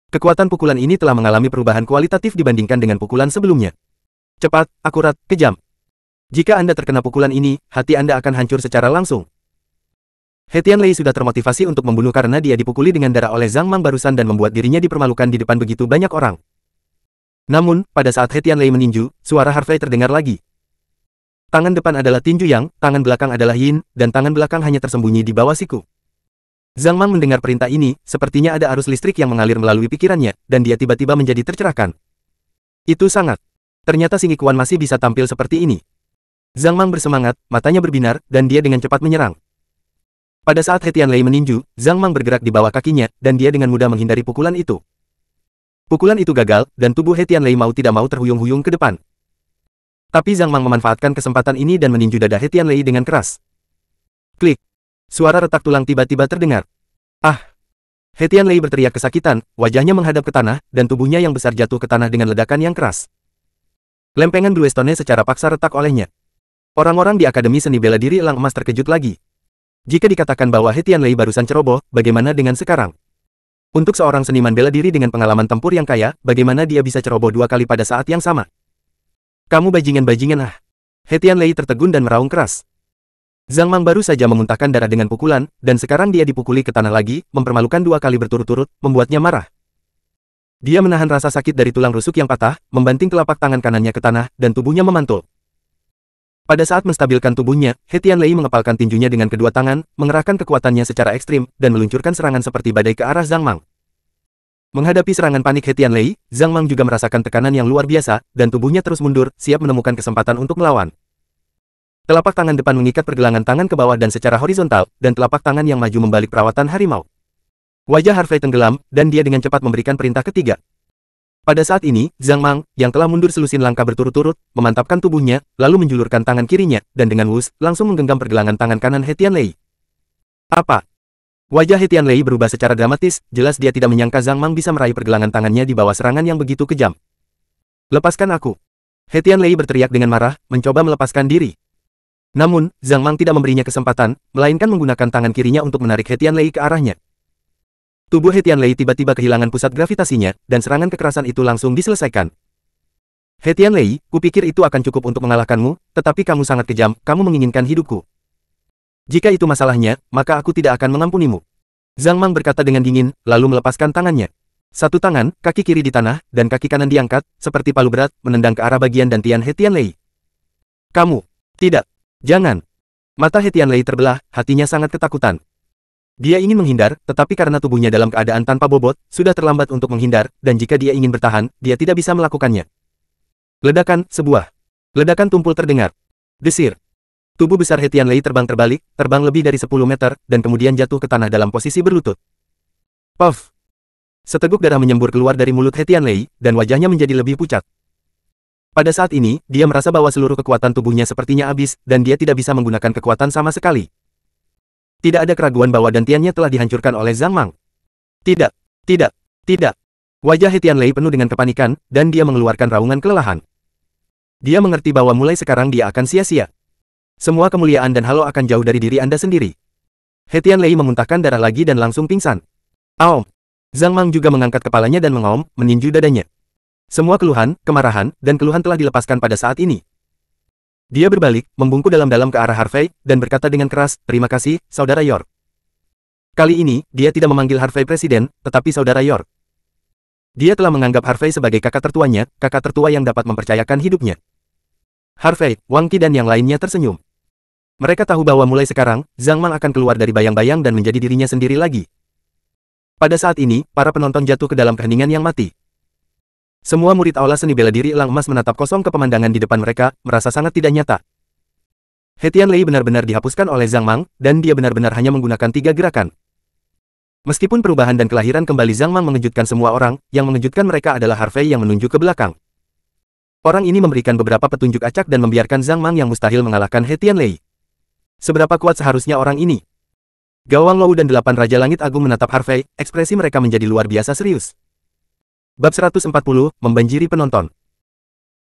Kekuatan pukulan ini telah mengalami perubahan kualitatif dibandingkan dengan pukulan sebelumnya. Cepat, akurat, kejam. Jika Anda terkena pukulan ini, hati Anda akan hancur secara langsung. He Tianlei sudah termotivasi untuk membunuh karena dia dipukuli dengan darah oleh Zhang Mang barusan dan membuat dirinya dipermalukan di depan begitu banyak orang. Namun, pada saat He Tianlei meninju, suara Harvey terdengar lagi. Tangan depan adalah tinju yang, tangan belakang adalah yin, dan tangan belakang hanya tersembunyi di bawah siku. Zhang Mang mendengar perintah ini, sepertinya ada arus listrik yang mengalir melalui pikirannya, dan dia tiba-tiba menjadi tercerahkan. Itu sangat. Ternyata Sing Iquan masih bisa tampil seperti ini. Zhang Mang bersemangat, matanya berbinar, dan dia dengan cepat menyerang. Pada saat He Tianlei meninju, Zhang Mang bergerak di bawah kakinya, dan dia dengan mudah menghindari pukulan itu. Pukulan itu gagal, dan tubuh He Tianlei mau tidak mau terhuyung-huyung ke depan. Tapi Zhang Mang memanfaatkan kesempatan ini dan meninju dada He Tianlei dengan keras. Klik. Suara retak tulang tiba-tiba terdengar. Ah! He Tianlei berteriak kesakitan, wajahnya menghadap ke tanah, dan tubuhnya yang besar jatuh ke tanah dengan ledakan yang keras. Lempengan Blue Stone secara paksa retak olehnya. Orang-orang di Akademi Seni Bela Diri Elang Emas terkejut lagi. Jika dikatakan bahwa He Tianlei barusan ceroboh, bagaimana dengan sekarang? Untuk seorang seniman bela diri dengan pengalaman tempur yang kaya, bagaimana dia bisa ceroboh 2 kali pada saat yang sama? Kamu bajingan-bajingan ah! He Tianlei tertegun dan meraung keras. Zhang Mang baru saja memuntahkan darah dengan pukulan, dan sekarang dia dipukuli ke tanah lagi, mempermalukan 2 kali berturut-turut, membuatnya marah. Dia menahan rasa sakit dari tulang rusuk yang patah, membanting telapak tangan kanannya ke tanah, dan tubuhnya memantul. Pada saat menstabilkan tubuhnya, He Tianlei mengepalkan tinjunya dengan kedua tangan, mengerahkan kekuatannya secara ekstrim, dan meluncurkan serangan seperti badai ke arah Zhang Mang. Menghadapi serangan panik He Tianlei, Zhang Mang juga merasakan tekanan yang luar biasa, dan tubuhnya terus mundur, siap menemukan kesempatan untuk melawan. Telapak tangan depan mengikat pergelangan tangan ke bawah dan secara horizontal, dan telapak tangan yang maju membalik perawatan harimau. Wajah Harvey tenggelam, dan dia dengan cepat memberikan perintah ketiga. Pada saat ini, Zhang Mang, yang telah mundur selusin langkah berturut-turut, memantapkan tubuhnya, lalu menjulurkan tangan kirinya, dan dengan wus, langsung menggenggam pergelangan tangan kanan He Tianlei. Apa? Wajah He Tianlei berubah secara dramatis, jelas dia tidak menyangka Zhang Mang bisa meraih pergelangan tangannya di bawah serangan yang begitu kejam. Lepaskan aku! He Tianlei berteriak dengan marah, mencoba melepaskan diri. Namun, Zhang Mang tidak memberinya kesempatan, melainkan menggunakan tangan kirinya untuk menarik He Tianlei ke arahnya. Tubuh He Tianlei tiba-tiba kehilangan pusat gravitasinya, dan serangan kekerasan itu langsung diselesaikan. He Tianlei, kupikir itu akan cukup untuk mengalahkanmu, tetapi kamu sangat kejam, kamu menginginkan hidupku. Jika itu masalahnya, maka aku tidak akan mengampunimu. Zhang Mang berkata dengan dingin, lalu melepaskan tangannya. Satu tangan, kaki kiri di tanah, dan kaki kanan diangkat, seperti palu berat, menendang ke arah bagian dantian He Tianlei. Kamu! Tidak! Jangan! Mata He Tianlei terbelah, hatinya sangat ketakutan. Dia ingin menghindar, tetapi karena tubuhnya dalam keadaan tanpa bobot, sudah terlambat untuk menghindar, dan jika dia ingin bertahan, dia tidak bisa melakukannya. Ledakan, sebuah ledakan tumpul terdengar. Desir. Tubuh besar He Tianlei terbang terbalik, terbang lebih dari 10 meter, dan kemudian jatuh ke tanah dalam posisi berlutut. Puff! Seteguk darah menyembur keluar dari mulut He Tianlei, dan wajahnya menjadi lebih pucat. Pada saat ini, dia merasa bahwa seluruh kekuatan tubuhnya sepertinya habis, dan dia tidak bisa menggunakan kekuatan sama sekali. Tidak ada keraguan bahwa dantiannya telah dihancurkan oleh Zhang Mang. Tidak, tidak, tidak. Wajah He Tianlei penuh dengan kepanikan, dan dia mengeluarkan raungan kelelahan. Dia mengerti bahwa mulai sekarang dia akan sia-sia. Semua kemuliaan dan halo akan jauh dari diri Anda sendiri. He Tianlei memuntahkan darah lagi dan langsung pingsan. Aom! Zhang Mang juga mengangkat kepalanya dan mengaum, meninju dadanya. Semua keluhan, kemarahan, dan keluhan telah dilepaskan pada saat ini. Dia berbalik, membungkuk dalam-dalam ke arah Harvey, dan berkata dengan keras, terima kasih, Saudara Yor. Kali ini, dia tidak memanggil Harvey Presiden, tetapi Saudara Yor. Dia telah menganggap Harvey sebagai kakak tertuanya, kakak tertua yang dapat mempercayakan hidupnya. Harvey, Wang Qi dan yang lainnya tersenyum. Mereka tahu bahwa mulai sekarang, Zhang Mang akan keluar dari bayang-bayang dan menjadi dirinya sendiri lagi. Pada saat ini, para penonton jatuh ke dalam keheningan yang mati. Semua murid Aula Seni Bela Diri Elang Emas menatap kosong ke pemandangan di depan mereka, merasa sangat tidak nyata. He Tianlei benar-benar dihapuskan oleh Zhang Mang, dan dia benar-benar hanya menggunakan 3 gerakan. Meskipun perubahan dan kelahiran kembali Zhang Mang mengejutkan semua orang, yang mengejutkan mereka adalah Harvey yang menunjuk ke belakang. Orang ini memberikan beberapa petunjuk acak dan membiarkan Zhang Mang yang mustahil mengalahkan He Tianlei. Seberapa kuat seharusnya orang ini? Gao Wanglou dan 8 Raja Langit Agung menatap Harvey, ekspresi mereka menjadi luar biasa serius. Bab 140, membanjiri penonton.